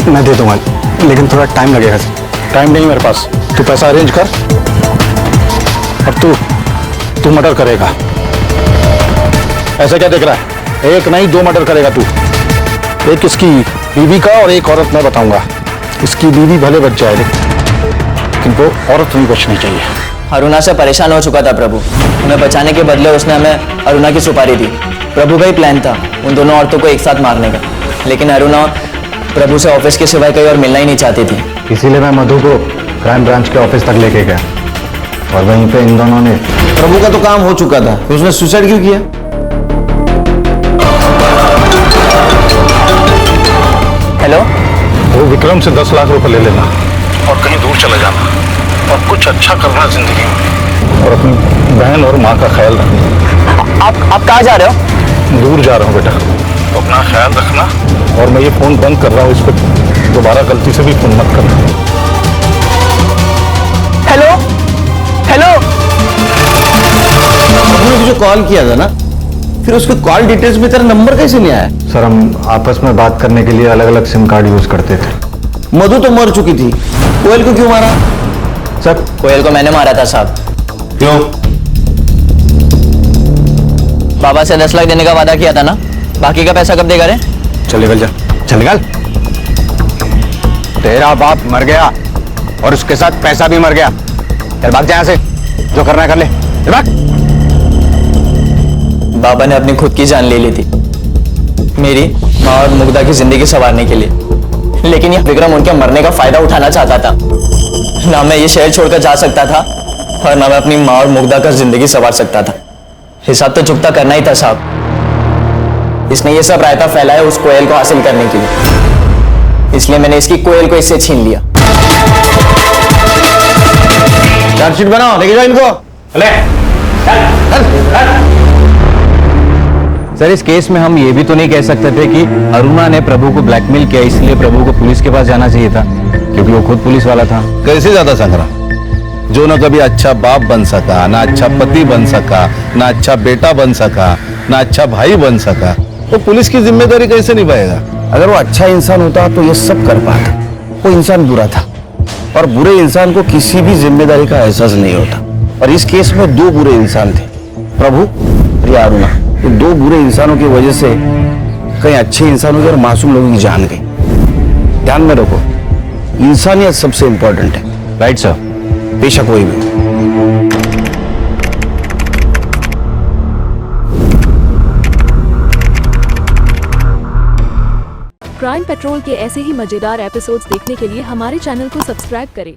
मैं दे दूंगा, लेकिन थोड़ा टाइम लगेगा सर। टाइम नहीं मेरे पास, तू पैसा अरेंज कर और तू मर्डर करेगा। ऐसा क्या देख रहा है? एक नहीं 2 मर्डर करेगा तू। एक इसकी बीवी का और एक औरत मैं बताऊंगा। इसकी बीवी भले बच जाए, लेकिन वो औरत नहीं बचनी चाहिए। अरुणा से परेशान हो चुका था प्रभु। उन्हें बचाने के बदले उसने हमें अरुणा की सुपारी दी। प्रभु का ही प्लान था उन दोनों औरतों को एक साथ मारने का, लेकिन अरुणा प्रभु से ऑफिस के सिवाय कहीं और मिलना ही नहीं चाहती थी। इसीलिए मैं मधु को क्राइम ब्रांच के ऑफिस तक लेके गया और वहीं पे इन दोनों ने। प्रभु का तो काम हो चुका था, तो उसने सुसाइड क्यों किया? हेलो, वो विक्रम से 10 लाख रुपए ले लेना और कहीं दूर चले जाना और कुछ अच्छा करना जिंदगी में, और अपनी बहन और माँ का ख्याल रखना। आप कहाँ जा रहे हो? दूर जा रहा हूँ बेटा, तो अपना ख्याल रखना। और मैं ये फोन बंद कर रहा हूँ, इस पर दोबारा गलती से भी फोन मत करना। हेलो हेलो, आपने मुझे कॉल किया था ना, फिर उसके कॉल डिटेल्स में तेरा नंबर कैसे नहीं आया? सर हम आपस में बात करने के लिए अलग अलग सिम कार्ड यूज करते थे। मधु तो मर चुकी थी, कोयल को क्यों मारा? सर कोयल को मैंने मारा था साहब। क्यों? बाबा से 10 लाख देने का वादा किया था ना, बाकी का पैसा कब देगा रे? चल निकल जा, चल निकल। तेरा बाप मर गया और उसके साथ पैसा भी मर गया। चल भाग जा यहाँ से, जो करना है कर ले। भाग। बाबा ने अपनी खुद की जान ले ली थी मेरी, माँ और मुग्धा की जिंदगी संवारने के लिए, लेकिन यह विक्रम उनके मरने का फायदा उठाना चाहता था। ना मैं ये शहर छोड़कर जा सकता था और ना मैं अपनी माँ और मुग्धा का जिंदगी संवार सकता था। हिसाब तो चुकता करना ही था साहब। इसने ये सब रायता फैलाया उस कोयल को हासिल करने के लिए, इसलिए मैंने इसकी कोयल को इससे छीन लिया। चार्जशीट बनाओ, लेके जाओ इनको। सर इस केस में हम ये भी तो नहीं कह सकते थे कि अरुणा ने प्रभु को ब्लैकमेल किया, इसलिए प्रभु को पुलिस के पास जाना चाहिए था, क्योंकि वो खुद पुलिस वाला था। कैसे ज्यादा संग्राम, जो ना कभी अच्छा बाप बन सका, ना अच्छा पति बन सका, ना अच्छा बेटा बन सका, ना अच्छा भाई बन सका, तो पुलिस की जिम्मेदारी कैसे निभाएगा? अगर वो अच्छा इंसान होता तो ये सब कर पाता। वो इंसान बुरा था और बुरे इंसान को किसी भी जिम्मेदारी का एहसास नहीं होता। और इस केस में 2 बुरे इंसान थे, प्रभु और अरुणा। तो 2 बुरे इंसानों की वजह से कई अच्छे इंसानों की और मासूम लोगों की जान गई। ध्यान में रखो, इंसानियत सबसे इंपॉर्टेंट है। Right sir. बेशक कोई भी। क्राइम पेट्रोल के ऐसे ही मजेदार एपिसोड्स देखने के लिए हमारे चैनल को सब्सक्राइब करें